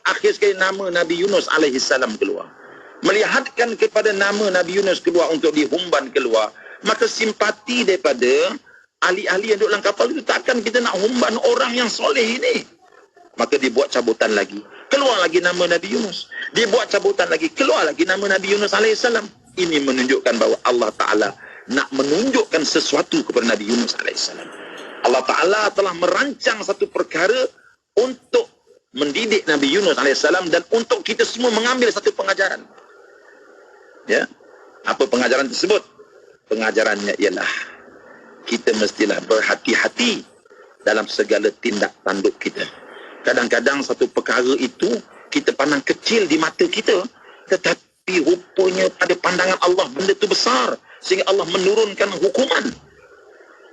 Akhir sekali nama Nabi Yunus alaihissalam keluar. Melihatkan kepada nama Nabi Yunus keluar untuk dihumban keluar, maka simpati daripada ahli-ahli yang duduk dalam kapal itu, takkan kita nak humban orang yang soleh ini. Maka dibuat cabutan lagi, keluar lagi nama Nabi Yunus. Dibuat cabutan lagi, keluar lagi nama Nabi Yunus alaihissalam. Ini menunjukkan bahawa Allah Ta'ala nak menunjukkan sesuatu kepada Nabi Yunus alaihissalam. Allah Ta'ala telah merancang satu perkara untuk mendidik Nabi Yunus alaihissalam dan untuk kita semua mengambil satu pengajaran. Ya, apa pengajaran tersebut? Pengajarannya ialah kita mestilah berhati-hati dalam segala tindak tanduk kita. Kadang-kadang satu perkara itu kita pandang kecil di mata kita, tetapi rupanya pada pandangan Allah benda itu besar, sehingga Allah menurunkan hukuman.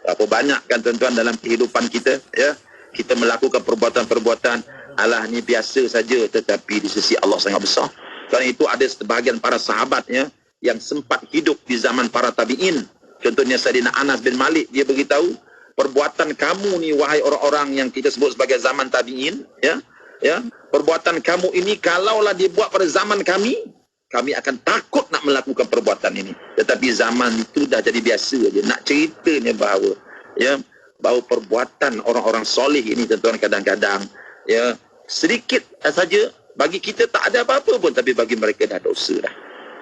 Berapa banyak kan tuan-tuan dalam kehidupan kita, ya, kita melakukan perbuatan-perbuatan alah ni biasa saja, tetapi di sisi Allah sangat besar. Kerana itu ada sebahagian para sahabatnya yang sempat hidup di zaman para tabi'in. Contohnya Sayyidina Anas bin Malik, dia beritahu, perbuatan kamu ni wahai orang-orang yang kita sebut sebagai zaman tabi'in, ya, perbuatan kamu ini kalaulah dibuat pada zaman kami akan takut nak melakukan perbuatan ini. Tetapi zaman itu dah jadi biasa aja. Nak ceritanya bahawa, ya, bahawa perbuatan orang-orang soleh ini tuan-tuan kadang-kadang, ya, sedikit saja bagi kita tak ada apa-apa pun, tapi bagi mereka dah dosa dah.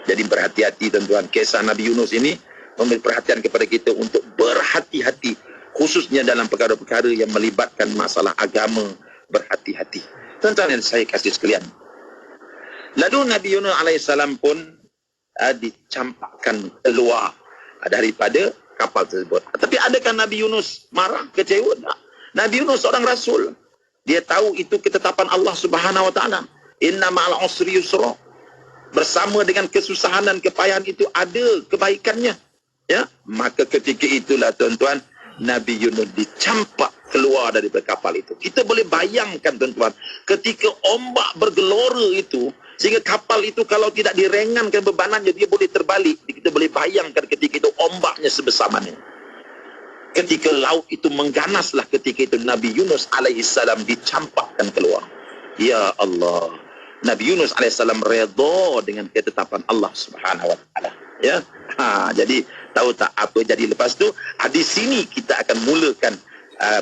Jadi berhati-hati tuan-tuan. Kisah Nabi Yunus ini memberi perhatian kepada kita untuk berhati-hati, khususnya dalam perkara-perkara yang melibatkan masalah agama. Berhati-hati tuan-tuan yang saya kasih sekalian. Lalu Nabi Yunus alaihissalam pun dicampakkan keluar daripada kapal tersebut. Tapi adakah Nabi Yunus marah, kecewa? Tak. Nabi Yunus seorang rasul. Dia tahu itu ketetapan Allah Subhanahu wa taala. Inna ma'al usri yusra. Bersama dengan kesusahan dan kepayahan itu ada kebaikannya. Ya, maka ketika itulah tuan-tuan, Nabi Yunus dicampak keluar daripada kapal itu. Kita boleh bayangkan tuan-tuan, ketika ombak bergelora itu, sehingga kapal itu kalau tidak direngankan bebanannya, dia boleh terbalik. Kita boleh bayangkan ketika itu ombaknya sebesar mana. Ketika laut itu mengganaslah, ketika itu Nabi Yunus alaihissalam dicampakkan keluar. Ya Allah, Nabi Yunus alaihissalam redha dengan ketetapan Allah Subhanahu wa taala. Ya. Jadi tahu tak apa jadi lepas tu? Di sini kita akan mulakan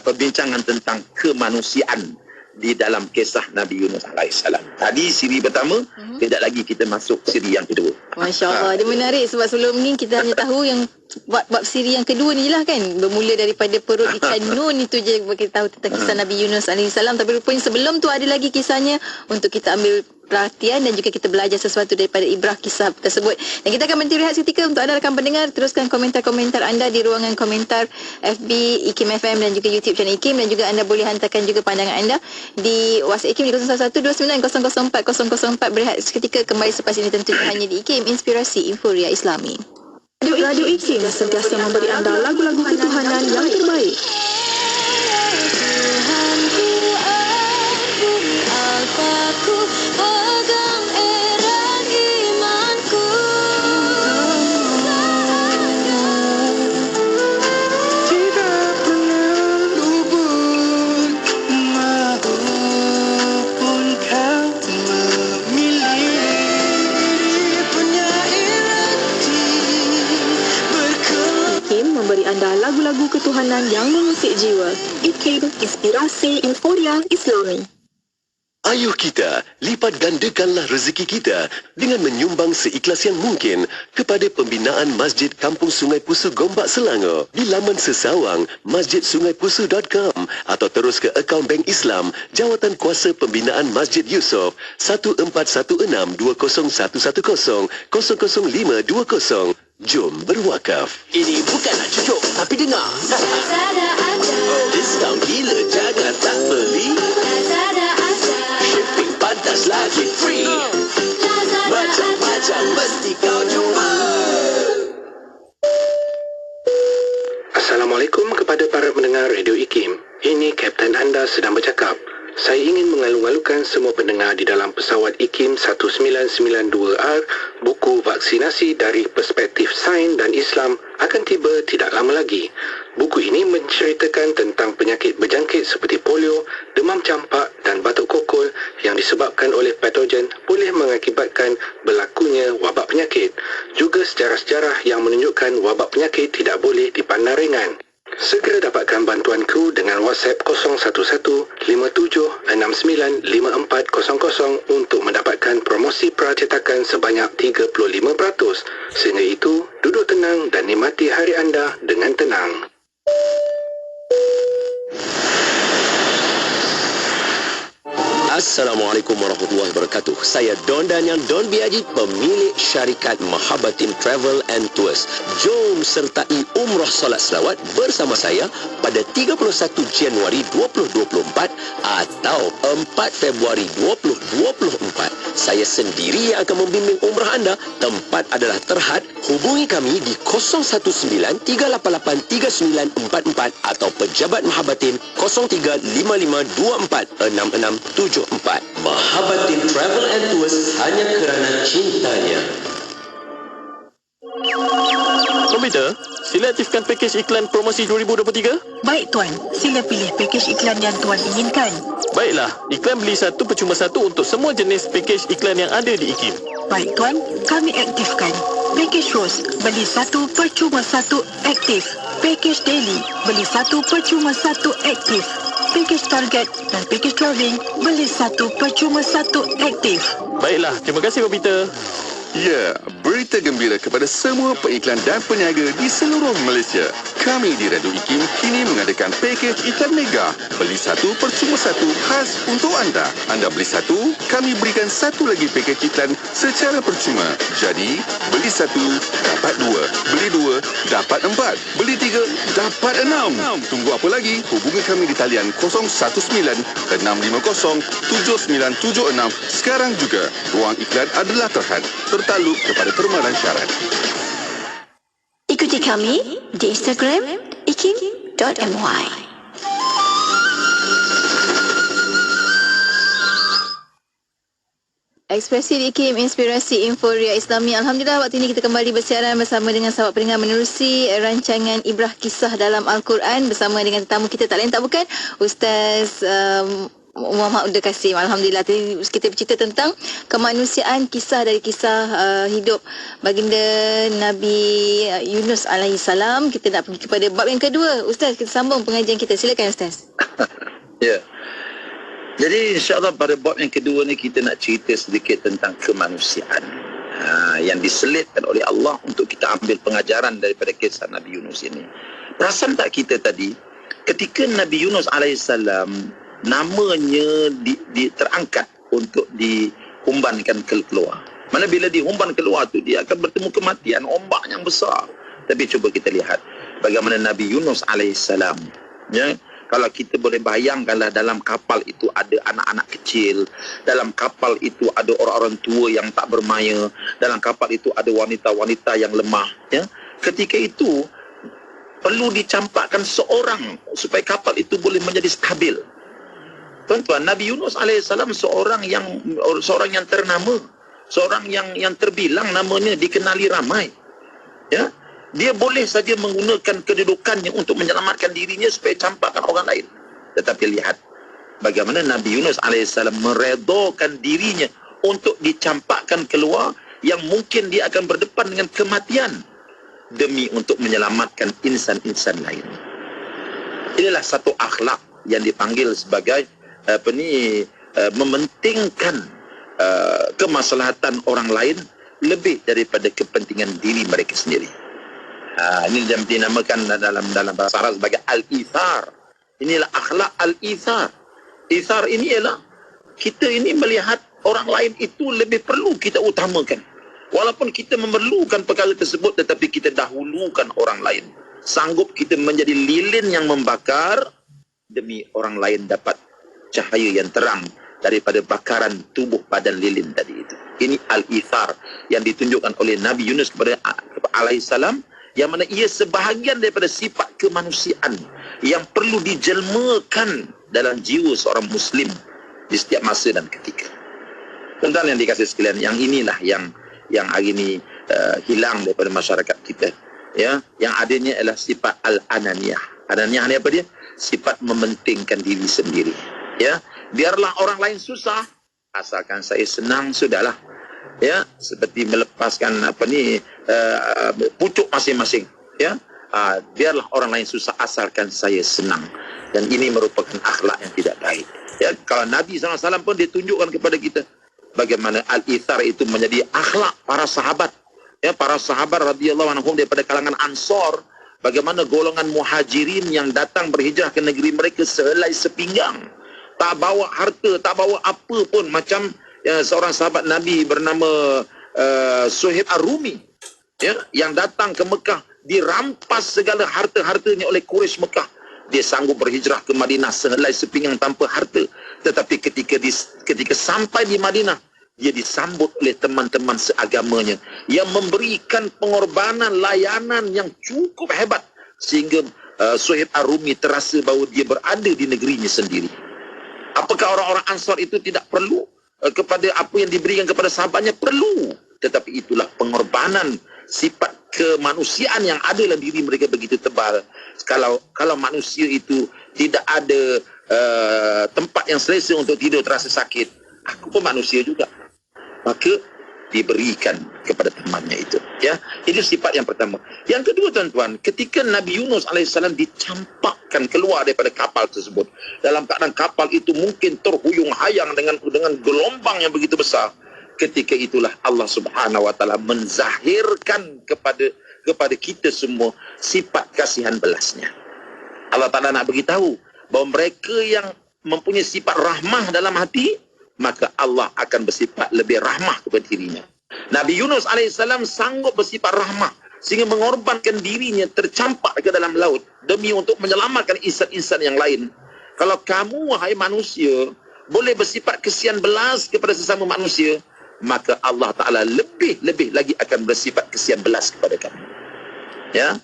perbincangan tentang kemanusiaan di dalam kisah Nabi Yunus alaihissalam. Tadi siri pertama, tidak lagi kita masuk siri yang kedua. Masya Allah, dia menarik sebab sebelum ni kita hanya tahu yang bab siri yang kedua ni lah kan, bermula daripada perut ikan Nun itu je kita tahu tentang kisah Nabi Yunus alaihissalam. Tapi rupanya sebelum tu ada lagi kisahnya untuk kita ambil perhatian dan juga kita belajar sesuatu daripada ibrah kisah tersebut. Dan kita akan berhenti rehat seketika untuk anda rakan pendengar. Teruskan komentar-komentar anda di ruangan komentar FB IKIM FM dan juga YouTube channel IKIM, dan juga anda boleh hantarkan juga pandangan anda di WhatsApp IKIM di 01129004. Berehat seketika, kembali selepas ini tentunya hanya di IKIM, Inspirasi Inforia Islami. Radio IKIM sentiasa memberi anda lagu-lagu ketuhanan yang terbaik. Memberi anda lagu-lagu ketuhanan yang mengusik jiwa. IKIM, Inspirasi Inforia Islami. Ayuh kita, lipat gandakanlah rezeki kita dengan menyumbang seikhlas yang mungkin kepada pembinaan Masjid Kampung Sungai Pusu Gombak Selangor di laman sesawang masjidsungaipusu.com atau terus ke akaun Bank Islam Jawatan Kuasa Pembinaan Masjid Yusof 1416-20110-00520. Jom berwakaf. Ini bukanlah cucuk, tapi dengar. Diskaun gila, jangan tak beli. Shipping pantas lagi free. Macam-macam mesti kau jumpa. Assalamualaikum kepada para pendengar Radio IKIM. Ini Kapten anda sedang bercakap. Saya ingin mengalu-alukan semua pendengar di dalam pesawat IKIM 1992R, buku vaksinasi dari perspektif sains dan Islam akan tiba tidak lama lagi. Buku ini menceritakan tentang penyakit berjangkit seperti polio, demam campak dan batuk kokol yang disebabkan oleh patogen boleh mengakibatkan berlakunya wabak penyakit. Juga sejarah-sejarah yang menunjukkan wabak penyakit tidak boleh dipandang ringan. Segera dapatkan bantuanku dengan WhatsApp 011-5769-5400 untuk mendapatkan promosi percetakan sebanyak 35%. Sehingga itu, duduk tenang dan nikmati hari anda dengan tenang. Assalamualaikum warahmatullahi wabarakatuh. Saya Don Daniel Don Biaji, pemilik syarikat Mahabbatin Travel and Tours. Jom sertai Umrah Solat Selawat bersama saya pada 31 Januari 2024 atau 4 Februari 2024. Saya sendiri yang akan membimbing umrah anda. Tempat adalah Terhad. Hubungi kami di 019-388-3944 atau pejabat Mahabbatin 0355246674. Mahabbatin Travel and Tours, hanya kerana cintanya. Komputer, sila aktifkan pakej iklan promosi 2023. Baik Tuan, sila pilih pakej iklan yang Tuan inginkan. Baiklah, iklan beli satu percuma satu untuk semua jenis pakej iklan yang ada di IKIM. Baik Tuan, kami aktifkan. Pakej Rose, beli satu percuma satu aktif. Pakej Daily, beli satu percuma satu aktif. Pakej Target dan pakej Travelling, beli satu percuma satu aktif. Baiklah, terima kasih komputer. Ya, beri berita gembira kepada semua pengiklan dan peniaga di seluruh Malaysia. Kami di Radio IKIM kini mengadakan pakej iklan mega. Beli satu percuma satu khas untuk anda. Anda beli satu, kami berikan satu lagi pakej iklan secara percuma. Jadi, beli satu, dapat dua. Beli dua, dapat empat. Beli tiga, dapat enam. Tunggu apa lagi? Hubungi kami di talian 019-650-7976 sekarang juga. Ruang iklan adalah terhad, tertakluk kepada permaran syarat. Ikuti kami di Instagram ikim.my. Ekspresi di IKIM, Inspirasi Inforia Islami. Alhamdulillah, waktu ini kita kembali bersiaran bersama dengan sahabat pendengar menerusi rancangan Ibrah Kisah dalam Al-Quran bersama dengan tetamu kita tak lain tak bukan Ustaz Muhammad Uda Kasim. Alhamdulillah, tadi kita bercerita tentang kemanusiaan, kisah dari kisah hidup baginda Nabi Yunus alaihissalam. Kita nak pergi kepada bab yang kedua. Ustaz, kita sambung pengajian kita. Silakan Ustaz. Ya. Jadi insyaAllah pada bab yang kedua ni kita nak cerita sedikit tentang kemanusiaan yang diselitkan oleh Allah untuk kita ambil pengajaran daripada kisah Nabi Yunus ini. Perasan tak kita tadi ketika Nabi Yunus alaihissalam namanya terangkat untuk dihumbankan keluar. Mana bila dihumban keluar tu dia akan bertemu kematian, ombak yang besar. Tapi cuba kita lihat bagaimana Nabi Yunus alaihissalam, ya. Kalau kita boleh bayangkanlah dalam kapal itu ada anak-anak kecil, dalam kapal itu ada orang-orang tua yang tak bermaya, dalam kapal itu ada wanita-wanita yang lemah, ya. Ketika itu perlu dicampakkan seorang supaya kapal itu boleh menjadi stabil. Tuan-tuan, Nabi Yunus alaihissalam seorang yang ternama, seorang yang terbilang namanya, dikenali ramai. Ya, dia boleh saja menggunakan kedudukannya untuk menyelamatkan dirinya supaya campakkan orang lain. Tetapi lihat bagaimana Nabi Yunus alaihissalam meredakan dirinya untuk dicampakkan keluar yang mungkin dia akan berdepan dengan kematian demi untuk menyelamatkan insan-insan lain. Inilah satu akhlak yang dipanggil sebagai mementingkan kemaslahatan orang lain lebih daripada kepentingan diri mereka sendiri. Ini dinamakan dalam bahasa Arab sebagai al-ithar. Inilah akhlak al-ithar. Ithar ini ialah kita ini melihat orang lain itu lebih perlu kita utamakan. Walaupun kita memerlukan perkara tersebut, tetapi kita dahulukan orang lain. Sanggup kita menjadi lilin yang membakar demi orang lain dapat cahaya yang terang daripada bakaran tubuh badan lilin tadi itu. Ini al-ithar yang ditunjukkan oleh Nabi Yunus kepada alaihissalam, yang mana ia sebahagian daripada sifat kemanusiaan yang perlu dijelmakan dalam jiwa seorang Muslim di setiap masa dan ketika. Tuan-tuan yang dikasihi sekalian, yang inilah yang hari ini hilang daripada masyarakat kita. Ya, yang adanya adalah sifat al-ananiyah. Ananiyah ni apa dia? Sifat mementingkan diri sendiri. Ya, biarlah orang lain susah, asalkan saya senang sudahlah. Ya, seperti melepaskan pucuk masing-masing. Ya, biarlah orang lain susah asalkan saya senang. Dan ini merupakan akhlak yang tidak baik. Ya, kalau Nabi SAW pun ditunjukkan kepada kita bagaimana al-ithar itu menjadi akhlak para sahabat. Ya, para sahabat radhiyallahu anhum daripada kalangan Ansor, bagaimana golongan muhajirin yang datang berhijrah ke negeri mereka sehelai sepinggang, tak bawa harta, tak bawa apa pun, macam seorang sahabat Nabi bernama Suhaib Ar-Rumi, ya, yang datang ke Mekah, dirampas segala harta-hartanya oleh Quraisy Mekah. Dia sanggup berhijrah ke Madinah sehelai sepinggang tanpa harta. Tetapi ketika sampai di Madinah, dia disambut oleh teman-teman seagamanya yang memberikan pengorbanan, layanan yang cukup hebat, sehingga Suhaib Ar-Rumi terasa bahawa dia berada di negerinya sendiri. Apakah orang-orang Ansar itu tidak perlu kepada apa yang diberikan kepada sahabatnya? Perlu. Tetapi itulah pengorbanan, sifat kemanusiaan yang ada dalam diri mereka begitu tebal. Kalau manusia itu tidak ada tempat yang selesa untuk tidur, terasa sakit, aku pun manusia juga, maka diberikan kepada temannya itu. Ya, ini sifat yang pertama. Yang kedua, tuan-tuan, ketika Nabi Yunus alaihissalam dicampakkan keluar daripada kapal tersebut, dalam keadaan kapal itu mungkin terhuyung-hayang dengan gelombang yang begitu besar, ketika itulah Allah Subhanahu wa taala menzahirkan kepada kita semua sifat kasihan belasnya. Allah Taala nak beritahu bahawa mereka yang mempunyai sifat rahmah dalam hati, maka Allah akan bersifat lebih rahmah kepada dirinya. Nabi Yunus AS sanggup bersifat rahmah sehingga mengorbankan dirinya tercampak ke dalam laut demi untuk menyelamatkan insan-insan yang lain. Kalau kamu, wahai manusia, boleh bersifat kesian belas kepada sesama manusia, maka Allah Ta'ala lebih lagi akan bersifat kesian belas kepada kamu. Ya,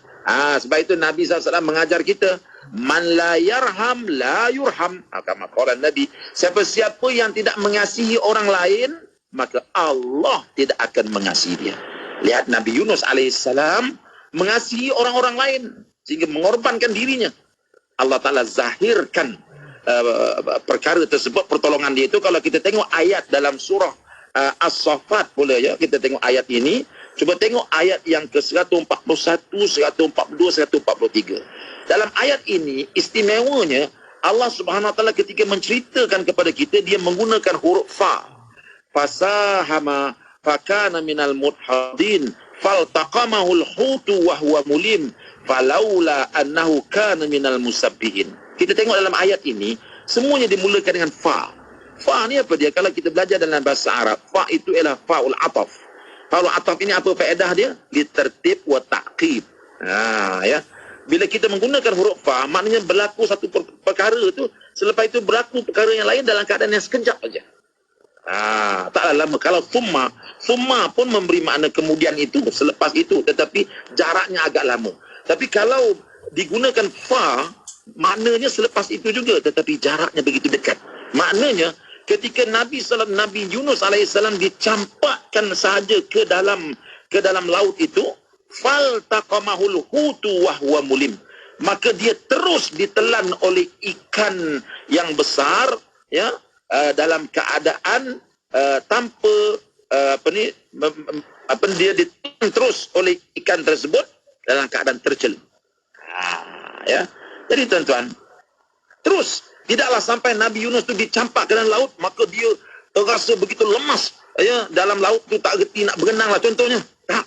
sebab itu Nabi SAW mengajar kita, man la yarham la yurham. Kama qala Nabi, siapa-siapa yang tidak mengasihi orang lain, maka Allah tidak akan mengasihi dia. Lihat Nabi Yunus alaihissalam mengasihi orang-orang lain sehingga mengorbankan dirinya. Allah Ta'ala zahirkan perkara tersebut, pertolongan dia itu. Kalau kita tengok ayat dalam surah As-Saffat pula, ya, kita tengok ayat ini. Cuba tengok ayat yang ke-141, 142, 143. Dalam ayat ini, istimewanya Allah Subhanahu Wa Taala ketika menceritakan kepada kita, dia menggunakan huruf fa. Fasahama fakana minal mudhadin faltaqamahul hutu wa huwa mulim falaula annahu kana minal musabbihin. Kita tengok dalam ayat ini, semuanya dimulakan dengan fa. Fa ni apa dia? Kalau kita belajar dalam bahasa Arab, fa itu ialah faul ataf. Faul ataf ini apa faedah dia? Ditertib wa ta'qib. Ya. Bila kita menggunakan huruf fa, maknanya berlaku satu perkara tu, selepas itu berlaku perkara yang lain dalam keadaan yang sekejap saja. Taklah lama. Kalau summa pun memberi makna kemudian itu, selepas itu, tetapi jaraknya agak lama. Tapi kalau digunakan fa, maknanya selepas itu juga, tetapi jaraknya begitu dekat. Maknanya ketika Nabi Yunus alaihissalam dicampakkan sahaja ke dalam laut itu, fal taqamahul hutu wa huwa mulim, maka dia terus ditelan oleh ikan yang besar, ya, dalam keadaan tanpa dia ditelan terus oleh ikan tersebut dalam keadaan tercela. Ya. Jadi tuan-tuan, terus tidaklah sampai Nabi Yunus itu dicampak ke dalam laut, maka dia terasa begitu lemas, ya, dalam laut tu tak reti nak berenang lah contohnya. Tak.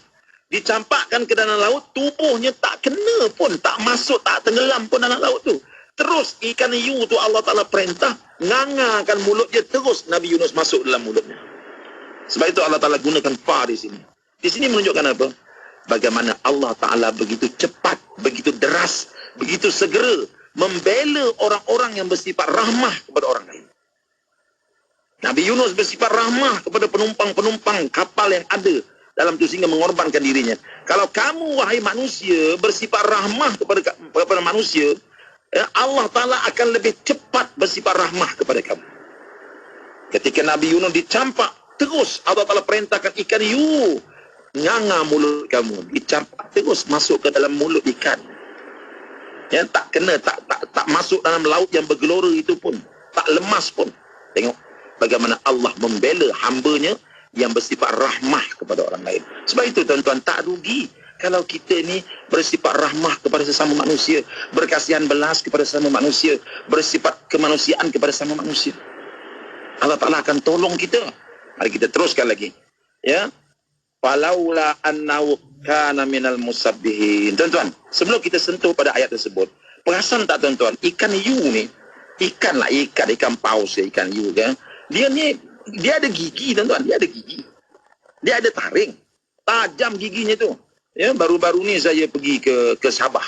Dicampakkan ke dalam laut, tubuhnya tak kena pun, tak masuk, tak tenggelam pun dalam laut tu. Terus ikan hiu tu Allah Ta'ala perintah, ngangakan mulut dia, terus Nabi Yunus masuk dalam mulutnya. Sebab itu Allah Ta'ala gunakan fa di sini. Di sini menunjukkan apa? Bagaimana Allah Ta'ala begitu cepat, begitu deras, begitu segera membela orang-orang yang bersifat rahmah kepada orang lain. Nabi Yunus bersifat rahmah kepada penumpang-penumpang kapal yang ada dalam itu sehingga mengorbankan dirinya. Kalau kamu, wahai manusia, bersifat rahmah kepada manusia, Allah Ta'ala akan lebih cepat bersifat rahmah kepada kamu. Ketika Nabi Yunus dicampak, terus Allah Ta'ala perintahkan ikan hiu nganga mulut kamu, dicampak terus masuk ke dalam mulut ikan. Ya, tak kena, tak masuk dalam laut yang bergelora itu pun, tak lemas pun. Tengok bagaimana Allah membela hambanya yang bersifat rahmah kepada orang lain. Sebab itu tuan-tuan, tak rugi kalau kita ni bersifat rahmah kepada sesama manusia, berkasihan belas kepada sesama manusia, bersifat kemanusiaan kepada sesama manusia. Allah Ta'ala akan tolong kita. Mari kita teruskan lagi. Ya. Falaula annahu kana minal musabbihin. Tuan-tuan, sebelum kita sentuh pada ayat tersebut, perasan tak tuan-tuan, ikan hiu ni, ikan paus, ikan hiu kan, dia ada gigi tuan-tuan, dia ada gigi. Dia ada taring, tajam giginya tu. Ya, baru-baru ni saya pergi ke Sabah.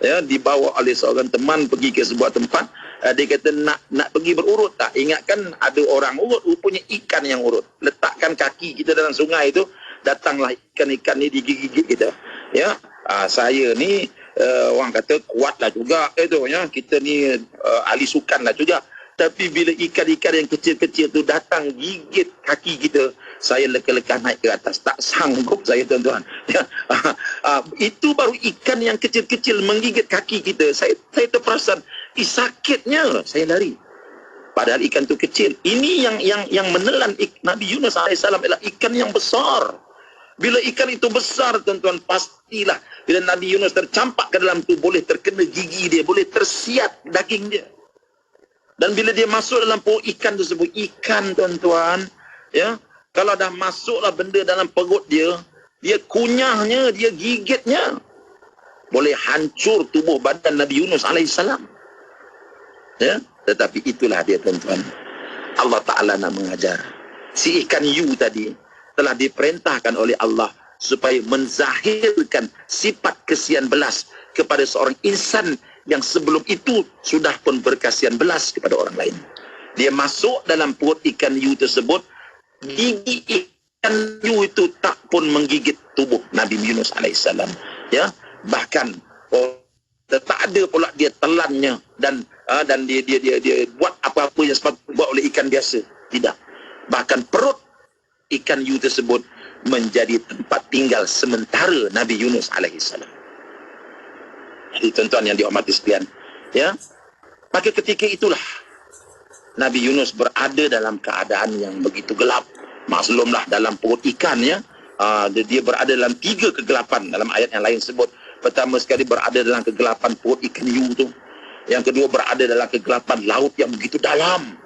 Ya, dibawa oleh seorang teman pergi ke sebuah tempat. Dia kata nak pergi berurut tak? Ingatkan ada orang urut, rupanya ikan yang urut. Letakkan kaki kita dalam sungai itu, datanglah ikan-ikan ni digigit kita. Ya, saya ni orang kata kuatlah juga itu, ya. Kita ni ahli sukan lah juga. Tapi bila ikan-ikan yang kecil-kecil tu datang gigit kaki kita, saya leka-leka naik ke atas. Tak sanggup saya tuan-tuan. Ya. Itu baru ikan yang kecil-kecil menggigit kaki kita. Saya terperasan, sakitnya. Saya lari. Padahal ikan tu kecil. Ini yang menelan Nabi Yunus AS adalah ikan yang besar. Bila ikan itu besar tuan-tuan, pastilah bila Nabi Yunus tercampak ke dalam tu, boleh terkena gigi dia, boleh tersiat daging dia. Dan bila dia masuk dalam perut ikan tersebut, ikan tuan-tuan, ya, Kalau dah masuklah benda dalam perut dia, dia kunyahnya, dia gigitnya, boleh hancur tubuh badan Nabi Yunus alaihissalam. Ya, tetapi itulah dia tuan-tuan. Allah Ta'ala nak mengajar. Si ikan yu tadi telah diperintahkan oleh Allah supaya menzahirkan sifat kesian belas kepada seorang insan yang sebelum itu sudah pun berkasihan belas kepada orang lain. Dia masuk dalam perut ikan yu tersebut, gigi ikan yu itu tak pun menggigit tubuh Nabi Yunus alaihissalam. Ya, bahkan tak ada pula dia telannya dan dia buat apa-apa yang sepatutnya buat oleh ikan biasa. Tidak. Bahkan perut ikan yu tersebut menjadi tempat tinggal sementara Nabi Yunus alaihissalam. Jadi tuan-tuan yang dihormati sekalian, ya, pada ketika itulah Nabi Yunus berada dalam keadaan yang begitu gelap. Maklumlah dalam perut ikan, ya, dia berada dalam 3 kegelapan dalam ayat yang lain sebut. Pertama sekali berada dalam kegelapan perut ikan yu tu. Yang kedua berada dalam kegelapan laut yang begitu dalam.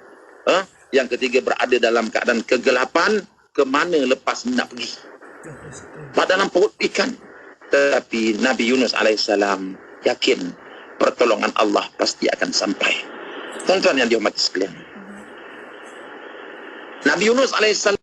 Yang ketiga berada dalam keadaan kegelapan ke mana lepas nak pergi. Pada dalam perut ikan. Tetapi Nabi Yunus alaihissalam yakin pertolongan Allah pasti akan sampai. Tuan-tuan yang dihormati sekalian, Nabi Yunus alaihissalam